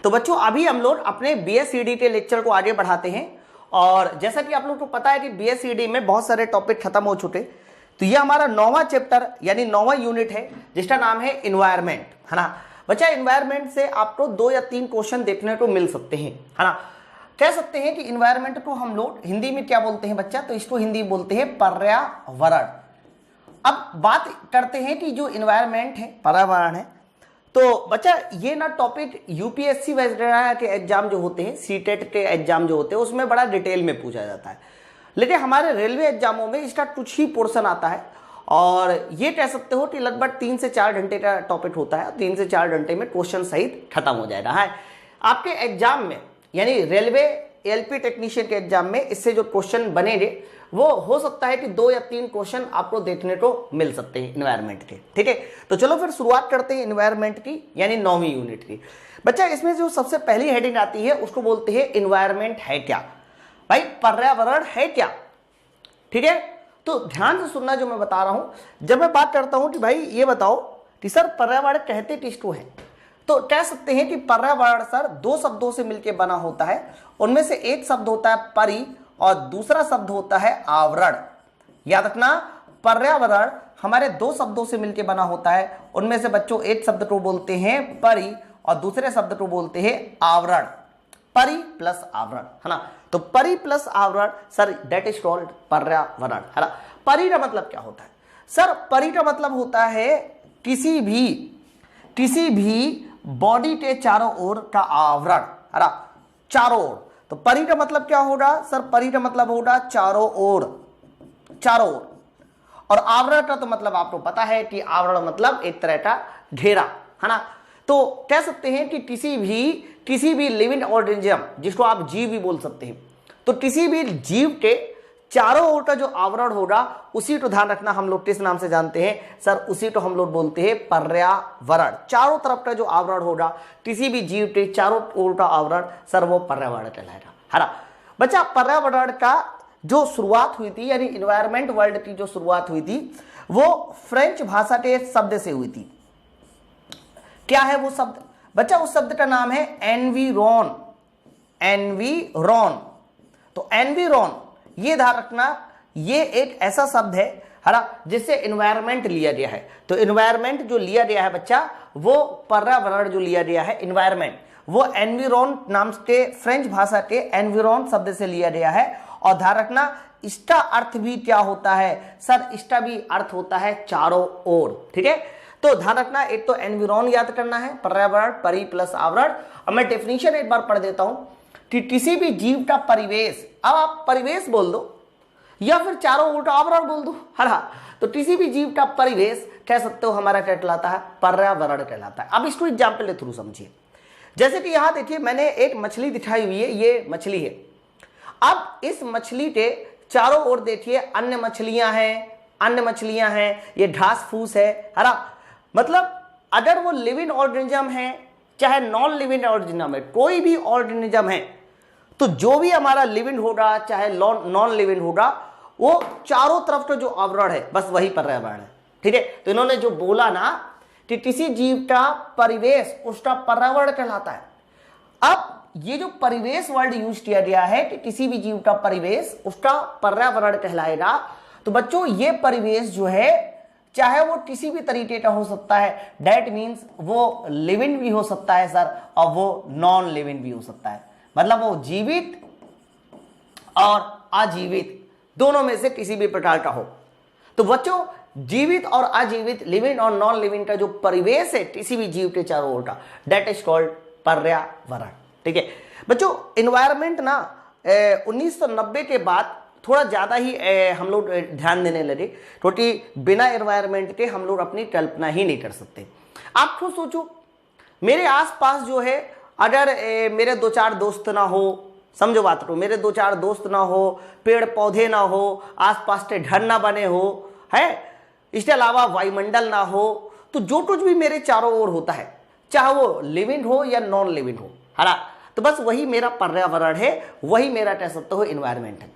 तो बच्चों अभी हम लोग अपने BSED के लेक्चर को आगे बढ़ाते हैं और जैसा कि आप लोग को पता है कि BSED में बहुत सारे टॉपिक खत्म हो चुके, तो ये हमारा 9वां चैप्टर यानी 9वां यूनिट है जिसका नाम है इन्वायरमेंट, है ना बच्चा। इन्वायरमेंट से आपको 2 या 3 क्वेश्चन देखने को मिल सकते हैं, है ना। कह सकते हैं कि इन्वायरमेंट को हम लोग हिंदी में क्या बोलते हैं बच्चा, तो इसको हिंदी बोलते हैं पर्यावरण। अब बात करते हैं कि जो इन्वायरमेंट है, पर्यावरण है, तो बच्चा ये ना टॉपिक यूपीएससी वगैरह के एग्जाम जो होते हैं, सीटेट के एग्जाम जो होते हैं, उसमें बड़ा डिटेल में पूछा जाता है, लेकिन हमारे रेलवे एग्जामों में इसका कुछ ही पोर्शन आता है और ये कह सकते हो कि लगभग 3 से 4 घंटे का टॉपिक होता है। 3 से 4 घंटे में क्वेश्चन सहित खत्म हो जाएगा है आपके एग्जाम में, यानी रेलवे एलपी टेक्नीशियन के एग्जाम में इससे जो क्वेश्चन बनेंगे वो हो सकता है कि 2 या 3 क्वेश्चन आपको देखने को मिल सकते हैं इन्वायरमेंट के, ठीक है। तो चलो फिर शुरुआत करते हैं इन्वायरमेंट की, यानी 9वीं यूनिट की। बच्चा इसमें जो सबसे पहली हेडिंग आती है उसको बोलते हैं इन्वायरमेंट है क्या। भाई पर्यावरण है क्या, ठीक है। तो ध्यान से सुनना जो मैं बता रहा हूं। जब मैं बात करता हूं कि भाई ये बताओ कि सर पर्यावरण कहते किसको है, तो कह सकते हैं कि पर्यावरण सर 2 शब्दों से मिलकर बना होता है। उनमें से एक शब्द होता है परि और दूसरा शब्द होता है आवरण। याद रखना, पर्यावरण हमारे 2 शब्दों से मिलकर बना होता है। उनमें से बच्चों एक शब्द को बोलते हैं परि और दूसरे शब्द को बोलते हैं आवरण। परि प्लस आवरण, है ना। तो परि प्लस आवरण सर दैट इज कॉल्ड पर्यावरण, है ना। परि का मतलब क्या होता है सर, परि का मतलब होता है किसी भी बॉडी के चारों ओर का आवरण, है ना, चारों ओर। तो परि का मतलब क्या होगा सर, परि का मतलब होगा चारों ओर, चारों ओर। और आवरण का तो मतलब आपको पता है कि आवरण मतलब एक तरह का घेरा, है ना। तो कह सकते हैं कि किसी भी लिविंग ऑर्गेनिज्म, जिसको आप जीव भी बोल सकते हैं, तो किसी भी जीव के चारों ओर का जो आवरण होगा उसी को ध्यान रखना हम लोग किस नाम से जानते हैं सर, उसी को हम लोग बोलते हैं पर्यावरण। चारों तरफ का जो आवरण होगा किसी भी जीव के चारों ओर का आवरण सर वो पर्यावरण कहलाएगा, है ना। बच्चा पर्यावरण का जो शुरुआत हुई थी, यानी इन्वायरमेंट वर्ल्ड की जो शुरुआत हुई थी, वो फ्रेंच भाषा के शब्द से हुई थी। क्या है वो शब्द बच्चा, उस शब्द का नाम है एनवीरोन। एनवीरोन, तो एनवीरोन ये ध्यान रखना, ये एक ऐसा शब्द है ना जिससे एनवायरमेंट लिया गया है। तो एनवायरमेंट जो लिया गया है बच्चा, वो पर्यावरण जो लिया गया है एनवायरमेंट, वो एनवीरोन नाम के फ्रेंच भाषा के एनवीरोन शब्द से लिया गया है। और ध्यान रखना इसका अर्थ भी क्या होता है सर, इसका भी अर्थ होता है चारों ओर, ठीक है। तो ध्यान रखना, एक तो एनवीरोन याद करना है, पर्यावरण परि प्लस आवरण। अब मैं डेफिनेशन एक बार पढ़ देता हूं कि किसी भी जीव का परिवेश, अब आप परिवेश बोल दो या फिर चारों ओर का आवरण बोल दो, है ना। तो किसी भी जीव का परिवेश कह सकते हो हमारा क्या कहलाता है, पर्यावरण कहलाता है। अब इसको एग्जाम्पल के थ्रू समझिए। जैसे कि यहां देखिए मैंने एक मछली दिखाई हुई है, ये मछली है। अब इस मछली के चारों ओर देखिए अन्य मछलियां हैं, ये घास फूस है ना। मतलब अगर वो लिविंग ऑर्गेनिज्म है चाहे नॉन लिविंग ऑर्गेनिज्म है, कोई भी ऑर्गेनिज्म है, तो जो भी हमारा लिविंग होगा चाहे नॉन लिविंग होगा, वो चारों तरफ का जो आवरण है बस वही पर्यावरण है, ठीक है। तो इन्होंने जो बोला ना कि किसी जीव का परिवेश उसका पर्यावरण कहलाता है। अब ये जो परिवेश वर्ड यूज किया गया है कि किसी भी जीव का परिवेश उसका पर्यावरण कहलाएगा, तो बच्चों ये परिवेश जो है चाहे वो किसी भी तरीके का हो सकता है, दैट मीन्स वो लिविंग भी हो सकता है सर और वो नॉन लिविंग भी हो सकता है। मतलब वो जीवित और अजीवित दोनों में से किसी भी प्रकार का हो। तो बच्चों जीवित और अजीवित, लिविंग और नॉन लिविंग का जो परिवेश है किसी भी जीव के चारों ओर का, दैट इज कॉल्ड पर्यावरण, ठीक है। बच्चों एनवायरमेंट ना 1990 के बाद थोड़ा ज़्यादा ही हम लोग ध्यान देने लगे, क्योंकि बिना एनवायरमेंट के हम लोग अपनी कल्पना ही नहीं कर सकते। आप खुद सोचो, मेरे आसपास जो है अगर मेरे 2-4 दोस्त ना हो, समझो बात को, मेरे 2-4 दोस्त ना हो, पेड़ पौधे ना हो, आसपास के घर ना बने हो, है, इसके अलावा वायुमंडल ना हो, तो जो कुछ भी मेरे चारों ओर होता है चाहे वो लिविंग हो या नॉन लिविंग हो, है ना, तो बस वही मेरा पर्यावरण है, वही मेरा कह सकते हो एनवायरमेंट है।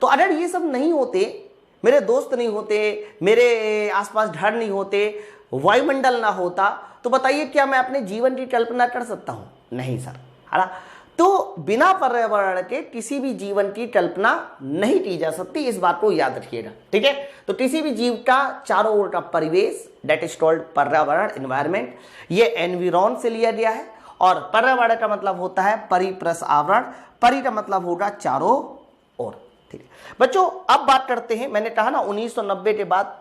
तो अगर ये सब नहीं होते, मेरे दोस्त नहीं होते, मेरे आसपास घर नहीं होते, वायुमंडल ना होता, तो बताइए क्या मैं अपने जीवन की कल्पना कर सकता हूं? नहीं सर, है ना। तो बिना पर्यावरण के किसी भी जीवन की कल्पना नहीं की जा सकती, इस बात को याद रखिएगा, ठीक है। तो किसी भी जीव का चारों ओर का परिवेश, दैट इज कॉल्ड पर्यावरण, एनवायरमेंट, ये एनविरॉन से लिया गया है। और पर्यावरण का मतलब होता है परि प्लस आवरण, परि का मतलब होगा चारों ओर, ठीक है। बच्चों अब बात करते हैं, मैंने कहा ना 1990 के बाद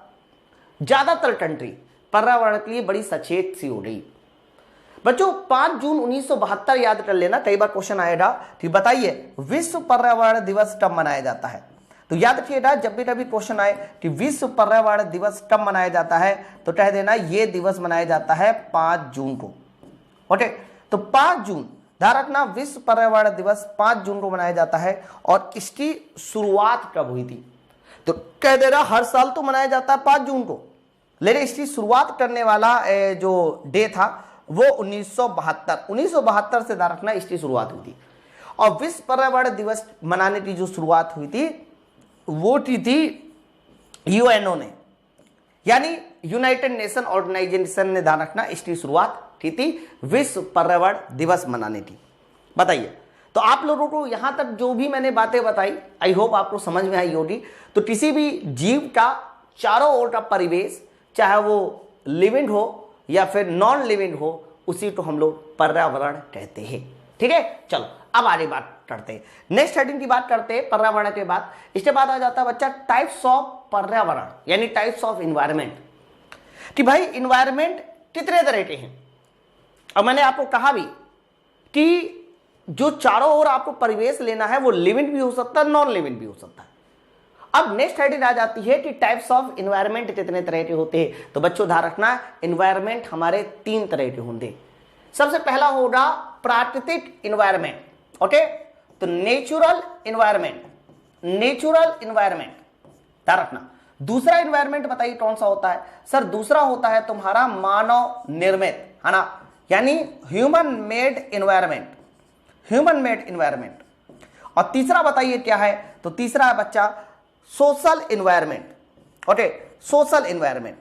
ज्यादातर कंट्री पर्यावरण के लिए बड़ी सचेत सी हो गई। बच्चों 5 जून 1972 याद कर लेना, कई बार क्वेश्चन आएगा, ठीक। बताइए विश्व पर्यावरण दिवस कब मनाया जाता है? तो याद रखिएगा जब भी कभी क्वेश्चन आए कि विश्व पर्यावरण दिवस कब मनाया जाता है, तो कह देना ये दिवस मनाया जाता है 5 जून को। ओके, तो 5 जून ध्यान रखना, विश्व पर्यावरण दिवस 5 जून को मनाया जाता है। और इसकी शुरुआत कब हुई थी? तो कह दे रहा हर साल तो मनाया जाता है 5 जून को, लेकिन इसकी शुरुआत करने वाला जो डे था वो 1972 से ध्यान रखना इसकी शुरुआत हुई थी। और विश्व पर्यावरण दिवस मनाने की जो शुरुआत हुई थी वो की थी यूएनओ ने, यानी यूनाइटेड नेशन ऑर्गेनाइजेशन ने ध्यान रखना इसकी शुरुआत की थी विश्व पर्यावरण दिवस मनाने की। बताइए, तो आप लोगों को यहां तक जो भी मैंने बातें बताई आई होप आपको समझ में आई होगी। तो किसी भी जीव का चारों ओर का परिवेश, चाहे वो लिविंग हो या फिर नॉन लिविंग हो, उसी को हम लोग पर्यावरण कहते हैं, ठीक है। चलो अब आगे बात करते हैं, नेक्स्ट हेडिंग की बात करते हैं पर्यावरण के बाद। इसके बाद आ जाता है बच्चा टाइप्स ऑफ पर्यावरण, यानी टाइप्स ऑफ इन्वायरमेंट, कि भाई इन्वायरमेंट कितने तरह के हैं। और मैंने आपको कहा भी कि जो चारों ओर आपको परिवेश लेना है वो लिविंग भी हो सकता है, नॉन लिविंग भी हो सकता है। अब नेक्स्ट हेडिंग आ जाती है कि टाइप्स ऑफ इन्वायरमेंट कितने तरह के होते हैं। तो बच्चों ध्यान रखना, इन्वायरमेंट हमारे 3 तरह के होंगे। सबसे पहला होगा प्राकृतिक इन्वायरमेंट, ओके, तो नेचुरल इन्वायरमेंट, नेचुरल इन्वायरमेंट ध्यान रखना। दूसरा इन्वायरमेंट बताइए कौन सा होता है? सर दूसरा होता है तुम्हारा मानव निर्मित, है ना, यानी human made environment, human made environment. और तीसरा बताइए क्या है? तो तीसरा है बच्चा social environment, okay, social environment.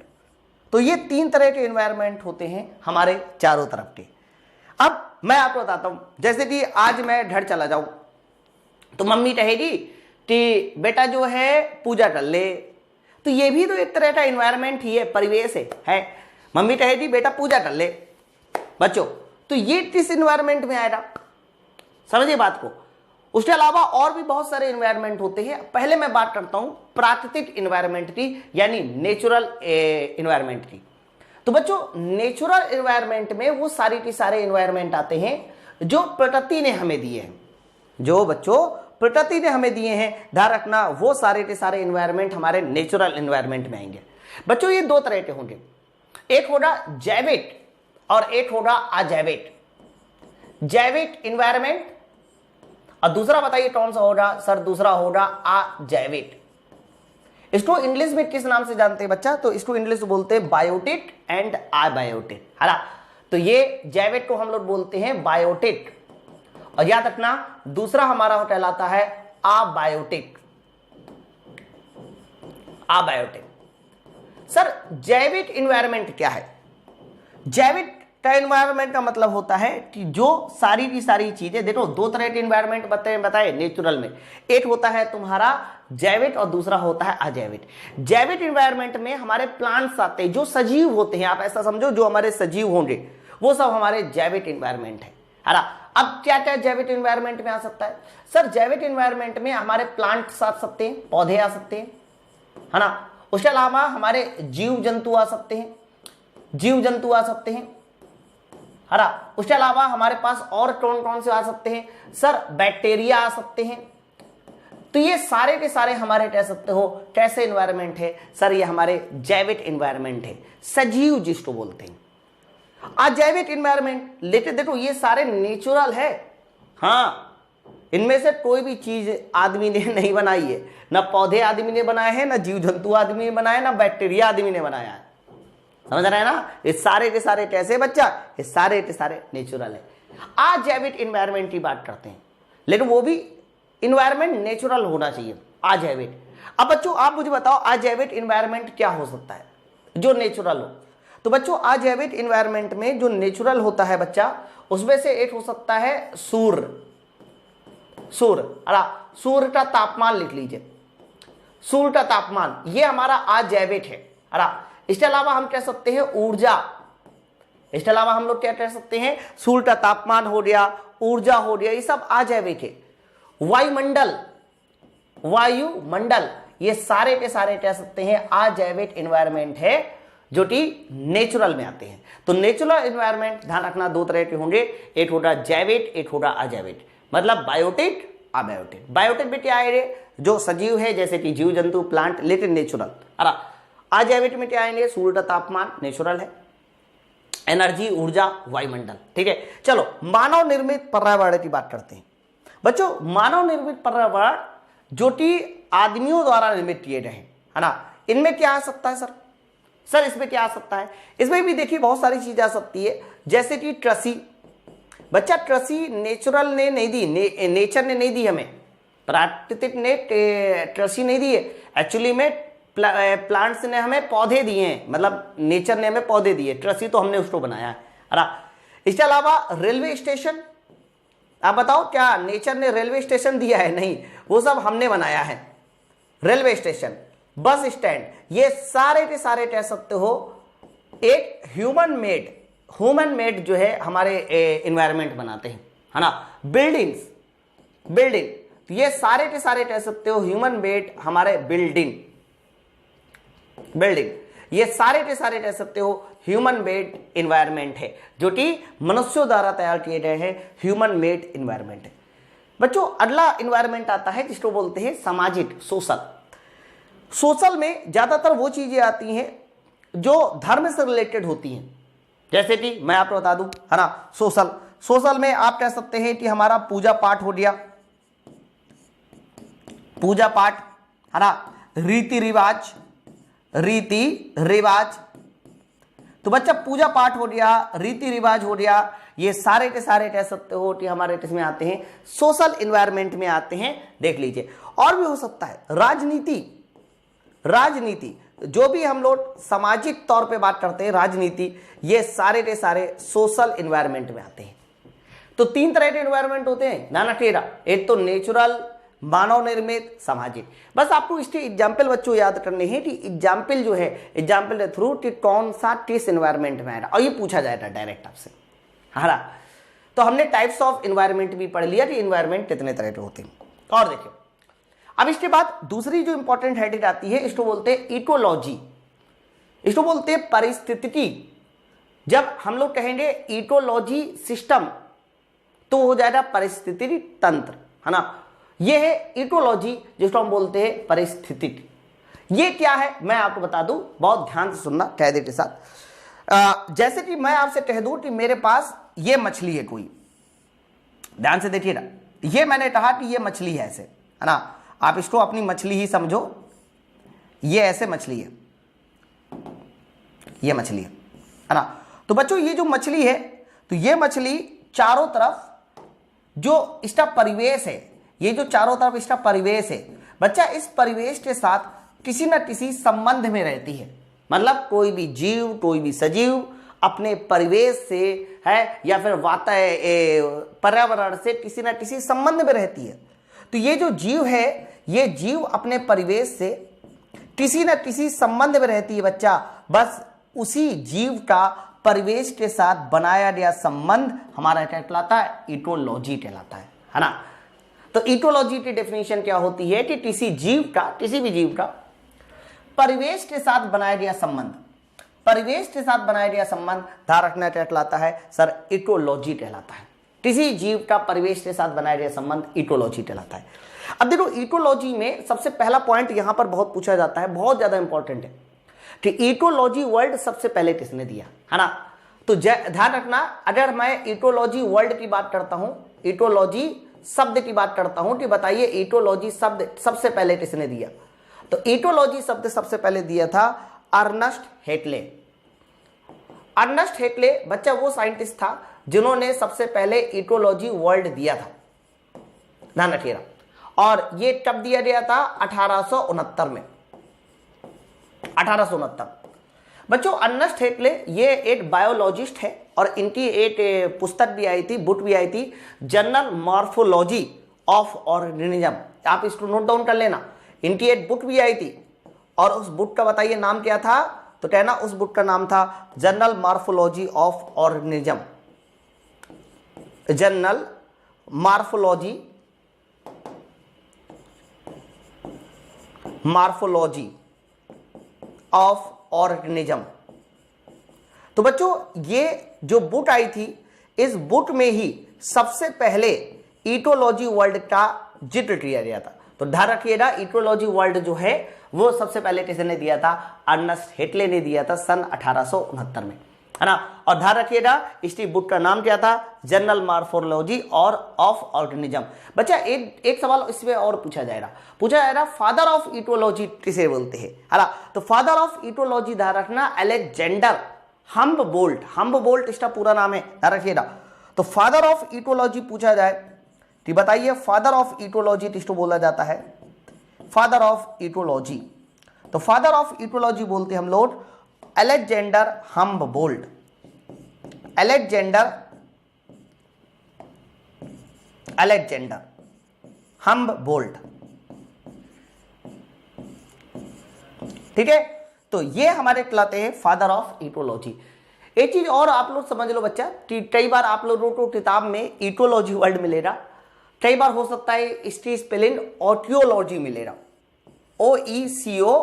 तो ये 3 तरह के इन्वायरमेंट होते हैं हमारे चारों तरफ के। अब मैं आपको बताता हूं, जैसे कि आज मैं घर चला जाऊं तो मम्मी कहेगी कि बेटा जो है पूजा कर ले, तो ये भी तो एक तरह का इन्वायरमेंट ही है, परिवेश है। मम्मी कहेगी बेटा पूजा कर ले बच्चों, तो ये किस इन्वायरमेंट में आएगा? समझिए बात को। उसके अलावा और भी बहुत सारे इन्वायरमेंट होते हैं। पहले मैं बात करता हूं प्राकृतिक इन्वायरमेंट की, यानी नेचुरल इन्वायरमेंट की। तो बच्चों नेचुरल इन्वायरमेंट में वो सारी की सारे इन्वायरमेंट आते हैं जो प्रकृति ने हमें दिए हैं, जो बच्चों प्रकृति ने हमें दिए हैं। ध्यान रखना वो सारे के सारे इन्वायरमेंट हमारे नेचुरल इन्वायरमेंट में आएंगे। बच्चों ये 2 तरह के होंगे, एक होगा जैविक और एक होगा अजैविक। जैविक इन्वायरमेंट और दूसरा बताइए कौन सा होगा? सर दूसरा होगा अजैविक। इसको इंग्लिश में किस नाम से जानते हैं बच्चा? तो इसको इंग्लिश में बोलते हैं बायोटिक एंड अबायोटिक, है ना। तो ये जैविक को हम लोग बोलते हैं बायोटिक, और याद रखना दूसरा हमारा कहलाता है अबायोटिक, अबायोटिक। सर जैविक इन्वायरमेंट क्या है? जैविक का इन्वायरमेंट का मतलब होता है कि जो सारी की सारी चीजें, देखो 2 तरह के इन्वायरमेंट बताए नेचुरल में, एक होता है तुम्हारा जैविक और दूसरा होता है अजैविक। जैविक इन्वायरमेंट में हमारे प्लांट्स आते हैं, जो सजीव होते हैं, आप ऐसा समझो जो हमारे सजीव होंगे वो सब हमारे जैविक इन्वायरमेंट है ना। अब क्या क्या जैविक इन्वायरमेंट में आ सकता है? सर जैविक इन्वायरमेंट में हमारे प्लांट्स आ सकते हैं, पौधे आ सकते हैं, है ना। उसके अलावा हमारे जीव जंतु आ सकते हैं, जीव जंतु आ सकते हैं, है ना। उसके अलावा हमारे पास और कौन कौन से आ सकते हैं? सर बैक्टीरिया आ सकते हैं। तो ये सारे के सारे हमारे कह सकते हो कैसे इन्वायरमेंट है? सर ये हमारे जैविक इन्वायरमेंट है, सजीव जिसको बोलते हैं। अजैविक इन्वायरमेंट लेते देखो ये सारे नेचुरल है, हाँ, इनमें से कोई भी चीज आदमी ने नहीं बनाई है, ना पौधे आदमी ने बनाए हैं, ना जीव जंतु आदमी ने बनाया, ना बैक्टीरिया आदमी ने बनाया है। समझ रहे हैं ना? ये सारे के सारे कैसे बच्चा? ये सारे के सारे नेचुरल है। अजैविक इन्वायरमेंट की बात करते हैं, लेकिन वो भी इन्वायरमेंट नेचुरल होना चाहिए, अजैविक। अब बच्चों आप मुझे बताओ अजैविक इन्वायरमेंट क्या हो सकता है जो नेचुरल हो? तो बच्चों अजैविक इन्वायरमेंट में जो नेचुरल होता है बच्चा, उसमें से एक हो सकता है सूर्य, सूर्य का तापमान लिख लीजिए, सूर्य का तापमान ये हमारा अजैविक है। इसके अलावा हम कह सकते हैं ऊर्जा, इसके अलावा हम लोग क्या कह सकते हैं, सूर्य का तापमान हो गया, ऊर्जा हो गया, ये सब अजैविक है। वायुमंडल, वायुमंडल ये सारे के सारे कह सकते हैं अजैविक एनवायरनमेंट है जो कि नेचुरल में आते हैं। तो नेचुरल एनवायरनमेंट ध्यान रखना दो तरह के होंगे, एक होगा जैविक, एक होगा अजैविक, मतलब बायोटिक अबायोटिक। बायोटिक में क्या आएंगे, जो सजीव है जैसे कि जीव जंतु प्लांट, लेकिन नेचुरल। अजैविक में क्या आएंगे, सूर्य का तापमान नेचुरल है, एनर्जी ऊर्जा वायुमंडल। ठीक है, चलो मानव निर्मित पर्यावरण की बात करते हैं। बच्चों मानव निर्मित पर्यावरण जो कि आदमियों द्वारा निर्मित किए गए हैं, है ना, इनमें क्या आ सकता है सर इसमें क्या आ सकता है, इसमें भी देखिए बहुत सारी चीजें आ सकती है, जैसे कि कृषि। बच्चा कृषि नेचुरल ने नहीं दी, नेचर ने नहीं दी हमें, प्राकृतिक ने कृषि नहीं दी है, एक्चुअली में प्लांट्स ने हमें पौधे दिए हैं, मतलब नेचर ने हमें पौधे दिए, कृषि तो हमने उसको बनाया है। इसके अलावा रेलवे स्टेशन, आप बताओ क्या नेचर ने रेलवे स्टेशन दिया है, नहीं, वो सब हमने बनाया है। रेलवे स्टेशन, बस स्टैंड, ये सारे के सारे कह सकते हो एक ह्यूमन मेड जो है हमारे एनवायरनमेंट बनाते हैं, है ना। बिल्डिंग ये सारे के सारे कह सकते हो ह्यूमन मेड हमारे बिल्डिंग, ये सारे के सारे कह सकते हो ह्यूमन मेड एनवायरनमेंट है, जो कि मनुष्यों द्वारा तैयार किए गए हैं, ह्यूमन मेड एनवायरनमेंट है। बच्चों अगला एनवायरनमेंट आता है जिसको बोलते हैं सामाजिक, सोशल में ज्यादातर वो चीजें आती हैं जो धर्म से रिलेटेड होती हैं, जैसे कि मैं आपको बता दूं, है ना, सोशल में आप कह सकते हैं कि हमारा पूजा पाठ हो गया, पूजा पाठ, है ना, रीति रिवाज। तो बच्चा पूजा पाठ हो गया, रीति रिवाज हो गया, ये सारे के सारे कह सकते हो कि हमारे किसमें आते हैं, सोशल एनवायरनमेंट में आते हैं। देख लीजिए और भी हो सकता है राजनीति, जो भी हम लोग सामाजिक तौर पे बात करते हैं, राजनीति, ये सारे के सारे सोशल एनवायरनमेंट में आते हैं। तो तीन तरह के एनवायरनमेंट होते हैं ना टेरा, एक तो नेचुरल, मानव निर्मित, सामाजिक। बस आपको इसके एग्जाम्पल बच्चों याद करने हैं कि एग्जाम्पल जो है, एग्जाम्पल के थ्रू कि कौन सा किस एनवायरनमेंट में आएगा, और ये पूछा जाएगा डायरेक्ट आपसे, है ना। तो हमने टाइप्स ऑफ एनवायरनमेंट भी पढ़ लिया कि एनवायरनमेंट कितने तरह के होते हैं। और देखिए अब इसके बाद दूसरी जो इंपॉर्टेंट हेडिंग आती है, इसको बोलते हैं इकोलॉजी, इसको बोलते हैं परिस्थितिकी। जब हम लोग कहेंगे इकोलॉजी सिस्टम तो हो जाएगा परिस्थितिकी तंत्र, है ना। ये है इकोलॉजी जिसको हम बोलते हैं परिस्थितिकी। ये क्या है मैं आपको बता दूं, बहुत ध्यान से सुनना कायदे के साथ। जैसे कि मैं आपसे कह दूं कि मेरे पास ये मछली है कोई, ध्यान से देखिए ना, ये मैंने कहा कि ये मछली है ऐसे, है ना, आप इसको अपनी मछली ही समझो, ये ऐसे मछली है, ये मछली है ना। तो बच्चों ये जो मछली है, तो ये मछली चारों तरफ जो इसका परिवेश है, ये जो चारों तरफ इसका परिवेश है, बच्चा इस परिवेश के साथ किसी न किसी संबंध में रहती है। मतलब कोई भी जीव, कोई भी सजीव अपने परिवेश से है या फिर पर्यावरण से किसी न किसी संबंध में रहती है। तो ये जो जीव है, ये जीव अपने परिवेश से किसी न किसी संबंध में रहती है बच्चा। बस उसी जीव का परिवेश के साथ बनाया गया संबंध हमारा क्या कहलाता है, इकोलॉजी कहलाता है ना। तो इकोलॉजी की डेफिनेशन क्या होती है कि किसी जीव का, किसी भी जीव का परिवेश के साथ बनाया गया संबंध, परिवेश के साथ बनाया गया संबंध ध्यान रखना क्या कहलाता है सर, इकोलॉजी कहलाता है। किसी जीव का परिवेश के साथ बनाया गया संबंध इकोलॉजी कहलाता है। अब देखो इकोलॉजी में सबसे पहला पॉइंट यहां पर बहुत पूछा जाता है, बहुत ज्यादा इंपॉर्टेंट है कि इकोलॉजी वर्ड सबसे पहले किसने दिया, है ना। तो ध्यान रखना, अगर मैं इकोलॉजी वर्ड की बात करता हूं, इकोलॉजी शब्द की बात करता हूं कि बताइए इकोलॉजी शब्द सबसे पहले किसने दिया, तो इकोलॉजी शब्द सबसे पहले दिया था अर्नस्ट हेटले। अर्नस्ट हेटले बच्चा वो साइंटिस्ट था जिन्होंने सबसे पहले इकोलॉजी वर्ड दिया था, ध्यान रखिएगा। और ये कब दिया गया था, 1869 में, 1869। बच्चों अर्नेस्ट हेटले ये एक बायोलॉजिस्ट है और इनकी एक पुस्तक भी आई थी, बुक भी आई थी, जनरल मॉर्फोलॉजी ऑफ ऑर्गेनिज्म। आप इसको नोट डाउन कर लेना। इनकी एक बुक भी आई थी और उस बुक का बताइए नाम क्या था, तो कहना उस बुक का नाम था general morphology of organism. General morphology of organism. तो बच्चों ये जो बुक आई थी, इस बुक में ही सबसे पहले इटोलॉजी वर्ल्ड का जिक्र किया गया था। तो ध्यान रखिएगा, इटोलॉजी वर्ल्ड जो है वो सबसे पहले किसने दिया था, अर्नेस्ट हेटले ने दिया था सन 1869 में, है ना। और ध्यान रखिएगा इसकी बुक का नाम क्या था, जनरल मॉर्फोलॉजी और ऑफ ऑर्गेनिज्म। बच्चा एक सवाल इसमें और पूछा जाएगा फादर ऑफ इटोलॉजी किसे बोलते हैं, है ना। तो फादर ऑफ इटोलॉजी ध्यान रखना अलेक्जेंडर हम्बोल्ट इसका पूरा नाम है, ध्यान रखिएगा। तो फादर ऑफ इटोलॉजी पूछा जाए तो बताइए फादर ऑफ इटोलॉजी किसको बोला जाता है, फादर ऑफ इटोलॉजी। तो फादर ऑफ इटोलॉजी बोलते हैं हम लोग अलेक्जेंडर हम्बोल्ट। अलेक्जेंडर हम्बोल्ट, ठीक है। तो ये हमारे कहलाते हैं फादर ऑफ इटोलॉजी। एक चीज और आप लोग समझ लो बच्चा कि कई बार आप लोगों को किताब में इटोलॉजी वर्ड मिलेगा, कई बार हो सकता है इसकी स्पेलिंग ऑटियोलॉजी मिलेगा, OECOLOGI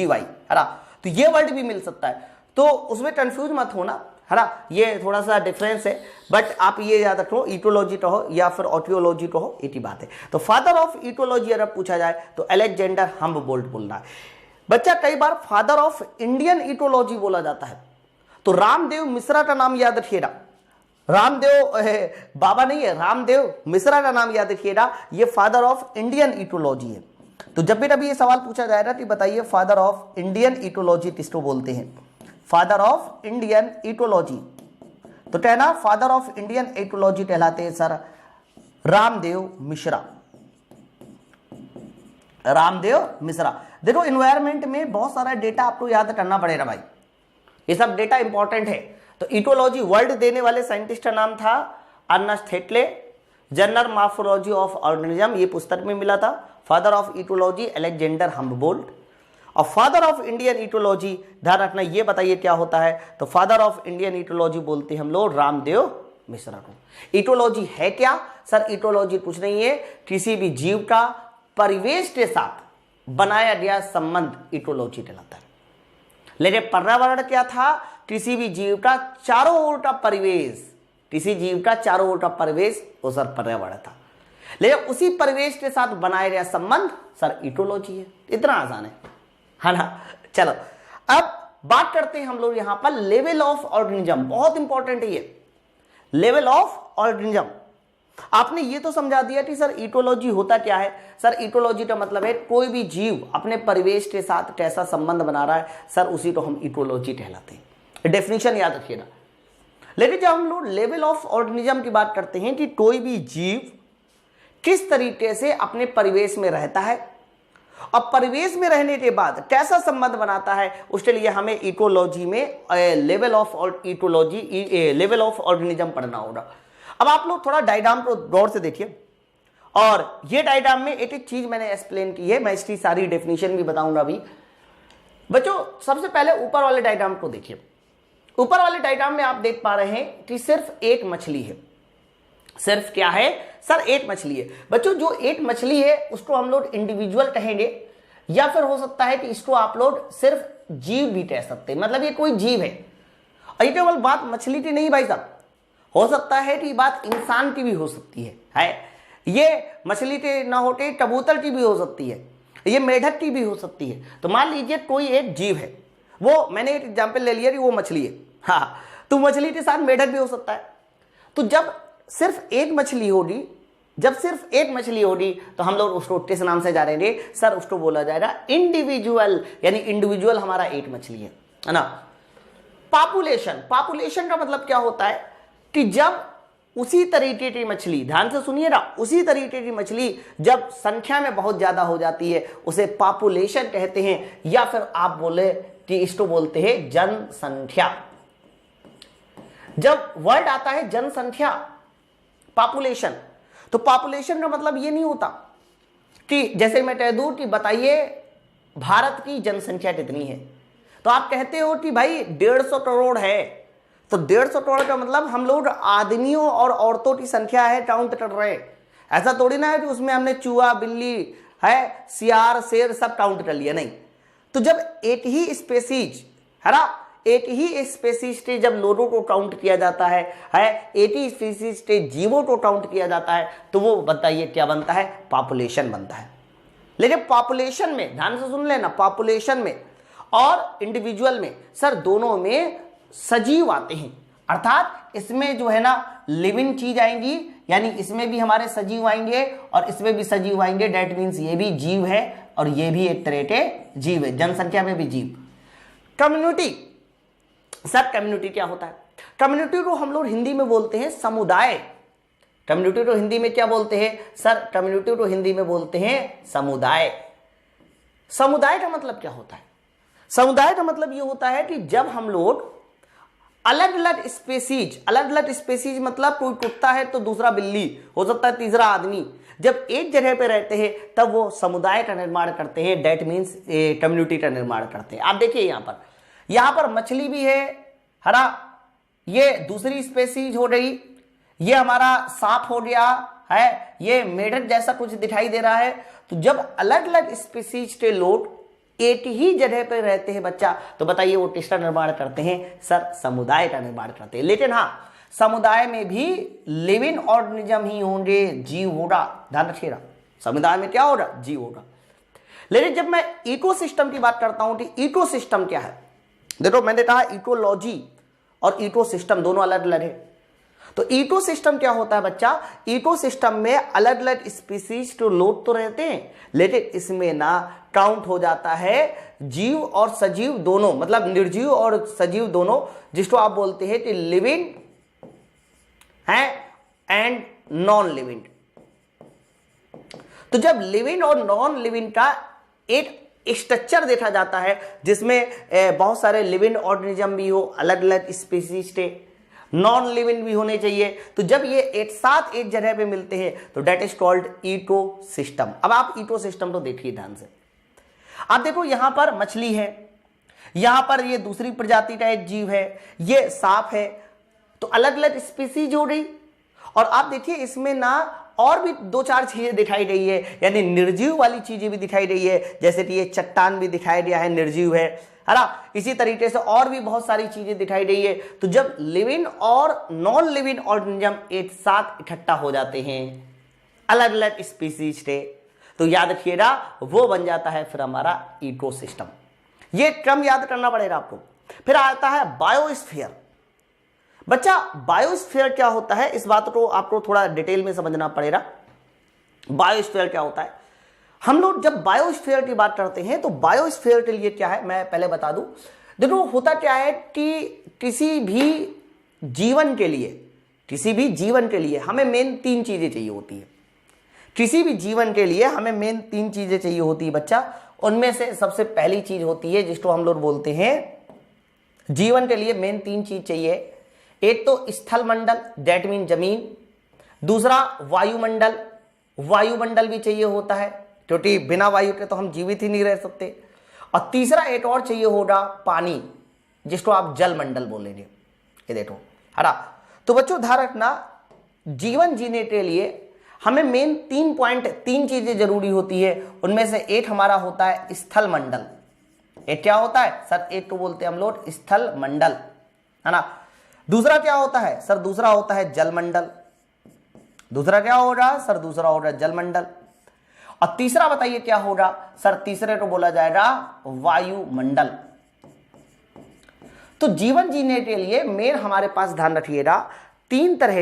है ना। तो ये वर्ड भी मिल सकता है, तो उसमें कंफ्यूज मत होना, है ना। ये थोड़ा सा डिफरेंस है, बट आप ये याद रखो इटोलॉजी कहो या फिर ऑटियोलॉजी कहो, एक ही बात है। तो फादर ऑफ इटोलॉजी अगर पूछा जाए तो अलेक्जेंडर हम्बोल्ट बोलना है। बच्चा कई बार फादर ऑफ इंडियन इटोलॉजी बोला जाता है, तो रामदेव मिश्रा का नाम याद रखिएगा। रामदेव बाबा नहीं है, रामदेव मिश्रा का नाम याद रखिएगा, ये फादर ऑफ इंडियन इटोलॉजी है। तो जब भी कभी ये सवाल पूछा जाएगा कि बताइए फादर ऑफ इंडियन इटोलॉजी किसको बोलते हैं, फादर ऑफ इंडियन इटोलॉजी, तो कहना फादर ऑफ इंडियन इटोलॉजी कहलाते हैं सर रामदेव मिश्रा। देखो इन्वायरमेंट में बहुत सारा डेटा आपको याद करना पड़ेगा भाई, ये सब डेटा इंपॉर्टेंट है। तो इटोलॉजी वर्ल्ड देने वाले साइंटिस्ट का नाम था Ernst Haeckel. General morphology of organism ये पुस्तक में मिला था। Father of ethology Alexander Humboldt. और फादर ऑफ इंडियन इटोलॉजी ध्यान रखना, ये बताइए क्या होता है, तो फादर ऑफ इंडियन इटोलॉजी बोलते हैं हम लोग रामदेव मिश्रा को। इटोलॉजी है क्या सर, इटोलॉजी कुछ नहीं है, किसी भी जीव का परिवेश के साथ बनाया गया संबंध इटोलॉजी कहलाता है। लेकिन पर्यावरण क्या था, किसी भी जीव का चारों ओर का परिवेश, किसी जीव का चारों ओर का परिवेश वो सर पर्यावरण था। लेकिन उसी परिवेश के साथ बनाया गया संबंध सर इटोलॉजी है। इतना आसान है ना। चलो अब बात करते हैं हम लोग यहां पर लेवल ऑफ ऑर्गेनिज्म, बहुत इंपॉर्टेंट है ये लेवल ऑफ ऑर्गेनिज्म। आपने ये तो समझा दिया कि सर इटोलॉजी होता क्या है। सर इटोलॉजी का मतलब है कोई भी जीव अपने परिवेश के साथ कैसा संबंध बना रहा है, सर उसी को हम इटोलॉजी कहलाते हैं। डेफिनेशन याद रखिएगा। लेकिन जब हम लोग लेवल ऑफ ऑर्गेनिज्म की बात करते हैं कि कोई भी जीव किस तरीके से अपने परिवेश में रहता है और परिवेश में रहने के बाद कैसा संबंध बनाता है, उसके लिए हमें इकोलॉजी में level of aetiology level of organism पढ़ना होगा। अब आप लोग थोड़ा डायग्राम को गौर से देखिए, और ये डायग्राम में एक एक चीज मैंने एक्सप्लेन की है, मैं इसकी सारी डेफिनेशन भी बताऊंगा अभी। बच्चों सबसे पहले ऊपर वाले डायग्राम को देखिए। ऊपर वाले डायग्राम में आप देख पा रहे हैं कि सिर्फ एक मछली है। सिर्फ क्या है सर, एक मछली है। बच्चों जो एक मछली है उसको हम लोग इंडिविजुअल कहेंगे, या फिर हो सकता है कि इसको आप लोग सिर्फ जीव भी कह सकते हैं, मतलब ये कोई जीव है। और ये केवल बात मछली की नहीं भाई साहब, हो सकता है कि बात इंसान की भी हो सकती है। ये मछली के ना होते कबूतर की भी हो सकती है, ये मेढक की भी हो सकती है। तो मान लीजिए कोई एक जीव है, वो मैंने एक एग्जाम्पल ले लिया कि वो मछली है, हाँ, तो मछली के साथ मेढक भी हो सकता है। तो जब सिर्फ एक मछली होगी, तो हम लोग उसको किस नाम से जानेंगे सर, उसको बोला जाएगा इंडिविजुअल, यानी इंडिविजुअल हमारा एक मछली है ना। पॉपुलेशन का मतलब क्या होता है कि जब उसी तरीके की मछली, ध्यान से सुनिए ना, उसी तरीके की मछली जब संख्या में बहुत ज्यादा हो जाती है उसे पॉपुलेशन कहते हैं, या फिर आप बोले कि इसको बोलते हैं जनसंख्या। जब वर्ड आता है जनसंख्या, पॉपुलेशन, तो पॉपुलेशन का मतलब ये नहीं होता कि जैसे मैं कह दूं कि बताइए भारत की जनसंख्या कितनी है, तो आप कहते हो कि भाई 150 करोड़ है, तो 150 करोड़ का मतलब हम लोग आदमियों और औरतों की संख्या है काउंट कर रहे हैं। ऐसा थोड़ी ना है कि उसमें हमने चूहा, बिल्ली है, सियार, शेर सब काउंट कर लिया, नहीं। तो जब एक ही स्पेसीज है ना, एक ही स्पेसीज के जब लोगों को काउंट किया जाता है एक ही स्पेसीज के जीवों को काउंट किया जाता है, तो वो बताइए क्या बनता है, पॉपुलेशन बनता है। लेकिन पॉपुलेशन में ध्यान से सुन लेना, पॉपुलेशन में और इंडिविजुअल में सर दोनों में सजीव आते हैं, अर्थात इसमें जो है ना लिविंग चीज आएंगी, यानी इसमें भी हमारे सजीव आएंगे और इसमें भी सजीव आएंगे। डेट मीन्स ये भी जीव है और ये भी एक तरह के जीव है, जनसंख्या में भी जीव। कम्युनिटी, सर कम्युनिटी क्या होता है? कम्युनिटी को हम लोग हिंदी में बोलते हैं समुदाय। कम्युनिटी को हिंदी में क्या बोलते हैं सर? कम्युनिटी को हिंदी में बोलते हैं समुदाय। समुदाय का मतलब क्या होता है? समुदाय का मतलब ये होता है कि जब हम लोग अलग अलग स्पेसीज मतलब कोई कुत्ता है तो दूसरा बिल्ली हो सकता है, तीसरा आदमी, जब एक जगह पे रहते हैं तब वो समुदाय का निर्माण करते हैं। डेट मीन्स कम्युनिटी का निर्माण करते हैं। आप देखिए यहाँ पर मछली भी है ना, ये दूसरी स्पेसीज हो रही, ये हमारा सांप हो गया है, ये मेढक जैसा कुछ दिखाई दे रहा है। तो जब अलग अलग स्पेसीज के लोग एक ही जगह पर रहते हैं बच्चा, तो बताइए वो किसका निर्माण करते हैं सर? समुदाय का निर्माण करते हैं। लेकिन हाँ, समुदाय में भी लिविंग ऑर्गेनिज्म ही होंगे, जीव होगा, ध्यान रखिएगा। समुदाय में क्या होगा? जीव होगा। लेकिन जब मैं इकोसिस्टम की बात करता हूं कि इकोसिस्टम क्या है, देखो मैंने कहा इकोलॉजी और इकोसिस्टम दोनों अलग अलग है। तो इकोसिस्टम क्या होता है बच्चा? इकोसिस्टम में अलग अलग स्पीसीज के लोग तो रहते हैं, लेकिन इसमें ना काउंट हो जाता है जीव और सजीव दोनों, मतलब निर्जीव और सजीव दोनों, जिसको आप बोलते हैं कि लिविंग है एंड नॉन लिविंग। तो जब लिविंग और नॉन लिविंग का एक स्ट्रक्चर देखा जाता है जिसमें बहुत सारे लिविंग ऑर्गेनिज्म भी हो, अलग अलग स्पीसीज के, नॉन लिविंग भी होने चाहिए, तो जब ये एक साथ एक जगह पे मिलते हैं तो डेट इज कॉल्ड इकोसिस्टम। अब आप इकोसिस्टम तो देखिए ध्यान से। आप देखो यहां पर मछली है, यहां पर ये दूसरी प्रजाति का एक जीव है, ये सांप है, तो अलग अलग स्पीसीज हो रही। और आप देखिए इसमें ना और भी दो चार चीजें दिखाई रही है, यानी निर्जीव वाली चीजें भी दिखाई रही है, जैसे कि ये चट्टान भी दिखाई दिया है, निर्जीव है ना। इसी तरीके से और भी बहुत सारी चीजें दिखाई रही है। तो जब लिविंग और नॉन लिविंग ऑर्गेनिज्म एक साथ इकट्ठा हो जाते हैं अलग अलग स्पीसीज के, तो याद रखिएगा वो बन जाता है फिर हमारा इकोसिस्टम। ये क्रम याद करना पड़ेगा आपको। फिर आता है बायोस्फीयर। बच्चा बायोस्फीयर क्या होता है, इस बात को आपको थोड़ा डिटेल में समझना पड़ेगा। बायोस्फीयर क्या होता है? हम लोग जब बायोस्फीयर की बात करते हैं तो बायोस्फीयर के लिए क्या है मैं पहले बता दूं। देखो होता क्या है कि किसी भी जीवन के लिए हमें मेन तीन चीजें चाहिए होती है। किसी भी जीवन के लिए हमें मेन तीन चीजें चाहिए होती है बच्चा। उनमें से सबसे पहली चीज होती है जिसको हम लोग बोलते हैं, जीवन के लिए मेन तीन चीज चाहिए। एक तो स्थल मंडल, डेट मीन जमीन, दूसरा वायुमंडल, वायुमंडल भी चाहिए होता है क्योंकि बिना वायु के तो हम जीवित ही नहीं रह सकते, और तीसरा एक और चाहिए होगा पानी, जिसको आप जल मंडल बोलेंगे। ये देखो है ना। तो बच्चों ध्यान रखना, जीवन जीने के लिए हमें मेन तीन चीजें जरूरी होती है। उनमें से एक हमारा होता है स्थल मंडल। एक क्या होता है सर? एक तो बोलते हैं हम लोग स्थल मंडल, है ना। दूसरा क्या होता है सर? दूसरा होता है जल मंडल। दूसरा क्या होगा सर? दूसरा होगा जल मंडल। और तीसरा बताइए क्या होगा सर? तीसरे को बोला जाएगा वायुमंडल। तो जीवन जीने के लिए मेन हमारे पास ध्यान रखिएगा तीन तरह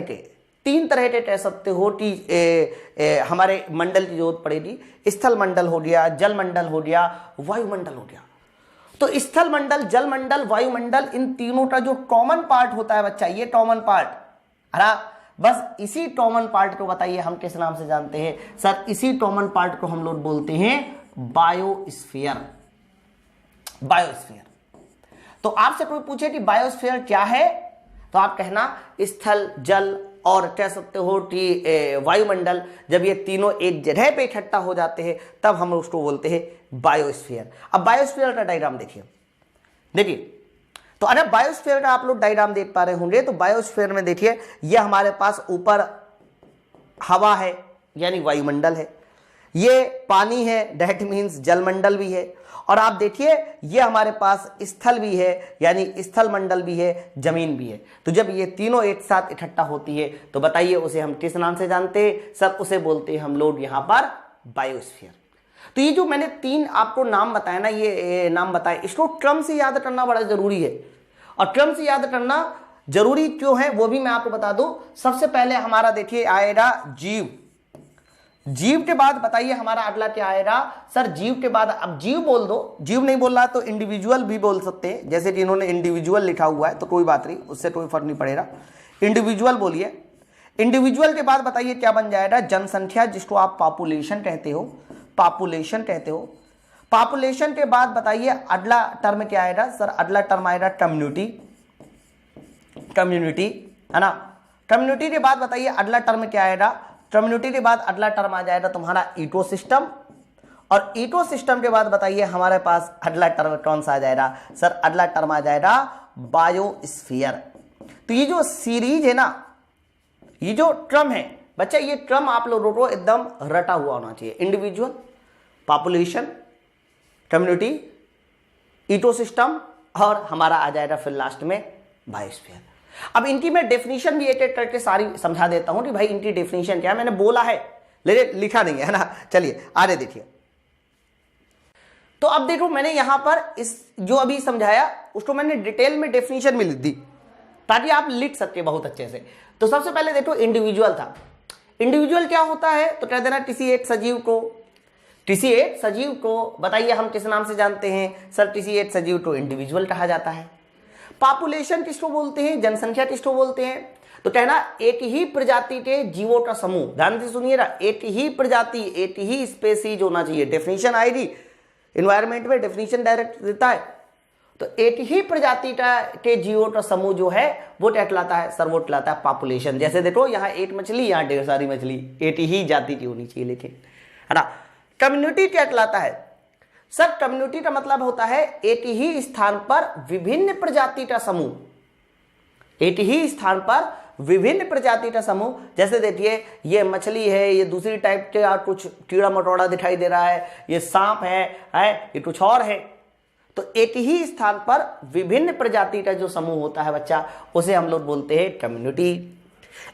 के कह सकते हो कि हमारे मंडल की जरूरत पड़ेगी। स्थल मंडल हो गया, जल मंडल हो गया, वायुमंडल हो गया। तो स्थल मंडल, जल मंडल, वायुमंडल, इन तीनों का जो कॉमन पार्ट होता है बच्चा, ये कॉमन पार्ट है ना, बस इसी कॉमन पार्ट को बताइए हम किस नाम से जानते हैं? सर इसी कॉमन पार्ट को हम लोग बोलते हैं बायोस्फीयर। बायोस्फीयर। तो आपसे कोई पूछे कि बायोस्फीयर क्या है, तो आप कहना स्थल, जल और कह सकते हो कि वायुमंडल, जब ये तीनों एक जगह पे इकट्ठा हो जाते हैं तब हम उसको बोलते हैं बायोस्फीयर। अब बायोस्फीयर का डायग्राम देखिए, तो अगर बायोस्फीयर का आप लोग डायग्राम देख पा रहे होंगे तो बायोस्फीयर में देखिए ये हमारे पास ऊपर हवा है यानी वायुमंडल है, ये पानी है दैट मीन्स जलमंडल भी है, और आप देखिए ये हमारे पास स्थल भी है यानी स्थल मंडल भी है, जमीन भी है। तो जब ये तीनों एक साथ इकट्ठा होती है तो बताइए उसे हम किस नाम से जानते हैं? सब उसे बोलते हैं हम लोग यहां पर बायोस्फीयर। तो ये जो मैंने 3 आपको नाम बताया ना, ये नाम बताए, इसको क्रम से याद करना बड़ा जरूरी है। और क्रम से याद करना जरूरी क्यों है वो भी मैं आपको बता दूं। सबसे पहले हमारा देखिए आएगा जीव। जीव के बाद बताइए हमारा अगला क्या आएगा? सर जीव के बाद, अब जीव बोल दो, जीव नहीं बोल रहा तो इंडिविजुअल भी बोल सकते हैं, जैसे कि इन्होंने इंडिविजुअल लिखा हुआ है तो कोई बात नहीं, उससे कोई फर्क नहीं पड़ेगा, इंडिविजुअल बोलिए। इंडिविजुअल के बाद बताइए क्या बन जाएगा? जनसंख्या, जिसको आप पॉपुलेशन कहते हो, पॉपुलेशन कहते हो। पॉपुलेशन के बाद बताइए अगला टर्म क्या आएगा? सर अगला टर्म आएगा कम्युनिटी। कम्युनिटी है ना। कम्युनिटी के बाद बताइए अगला टर्म क्या आएगा? कम्युनिटी के बाद अगला टर्म आ जाएगा तुम्हारा इकोसिस्टम, और इकोसिस्टम के बाद बताइए हमारे पास अगला टर्म कौन सा आ जाएगा? सर अगला टर्म आ जाएगा बायोस्फीयर। तो ये जो सीरीज है ना, ये जो क्रम है बच्चा, ये क्रम आप लोगों को एकदम रटा हुआ होना चाहिए। इंडिविजुअल, पॉपुलेशन, कम्युनिटी, इकोसिस्टम और हमारा आ जाएगा फिर लास्ट में बायोस्फीयर। अब इनकी मैं डेफिनेशन भी एक एक करके सारी समझा देता हूं कि भाई इनकी डेफिनेशन क्या है। मैंने बोला है लेकिन लिखा नहीं है ना। चलिए आगे देखिए। तो अब देखो मैंने यहां पर इस जो अभी समझाया उसको मैंने डिटेल में डेफिनेशन में लिख दी ताकि आप लिख सके बहुत अच्छे से। तो सबसे पहले देखो इंडिविजुअल था। इंडिविजुअल क्या होता है? तो कह देना किसी एक सजीव को, किसी एक सजीव को बताइए हम किस नाम से जानते हैं? सर किसी एक सजीव को इंडिविजुअल कहा जाता है। पॉपुलेशन किसको बोलते हैं? जनसंख्या किसको बोलते हैं? तो कहना एक ही प्रजाति के जीवों का समूह। ध्यान से सुनिएगा, एक ही प्रजाति, एक ही स्पेसीज होना चाहिए। डेफिनेशन आएगी एनवायरमेंट में, डेफिनेशन डायरेक्ट देता है। तो एक ही प्रजाति का के जीवों का समूह जो है वो क्या कहलाता है? सर वो कहलाता है पॉपुलेशन। जैसे देखो यहाँ एक मछली, यहाँ ढेर सारी मछली, एक ही जाति की होनी चाहिए, लेकिन है ना। कम्युनिटी क्या कहलाता है? सर कम्युनिटी का मतलब होता है एक ही स्थान पर विभिन्न प्रजाति का समूह। एक ही स्थान पर विभिन्न प्रजाति का समूह। जैसे देखिए ये मछली है, ये दूसरी टाइप के कुछ कीड़ा मकोड़ा दिखाई दे रहा है, ये सांप है, ये कुछ और है। तो एक ही स्थान पर विभिन्न प्रजाति का जो समूह होता है बच्चा, उसे हम लोग बोलते हैं कम्युनिटी।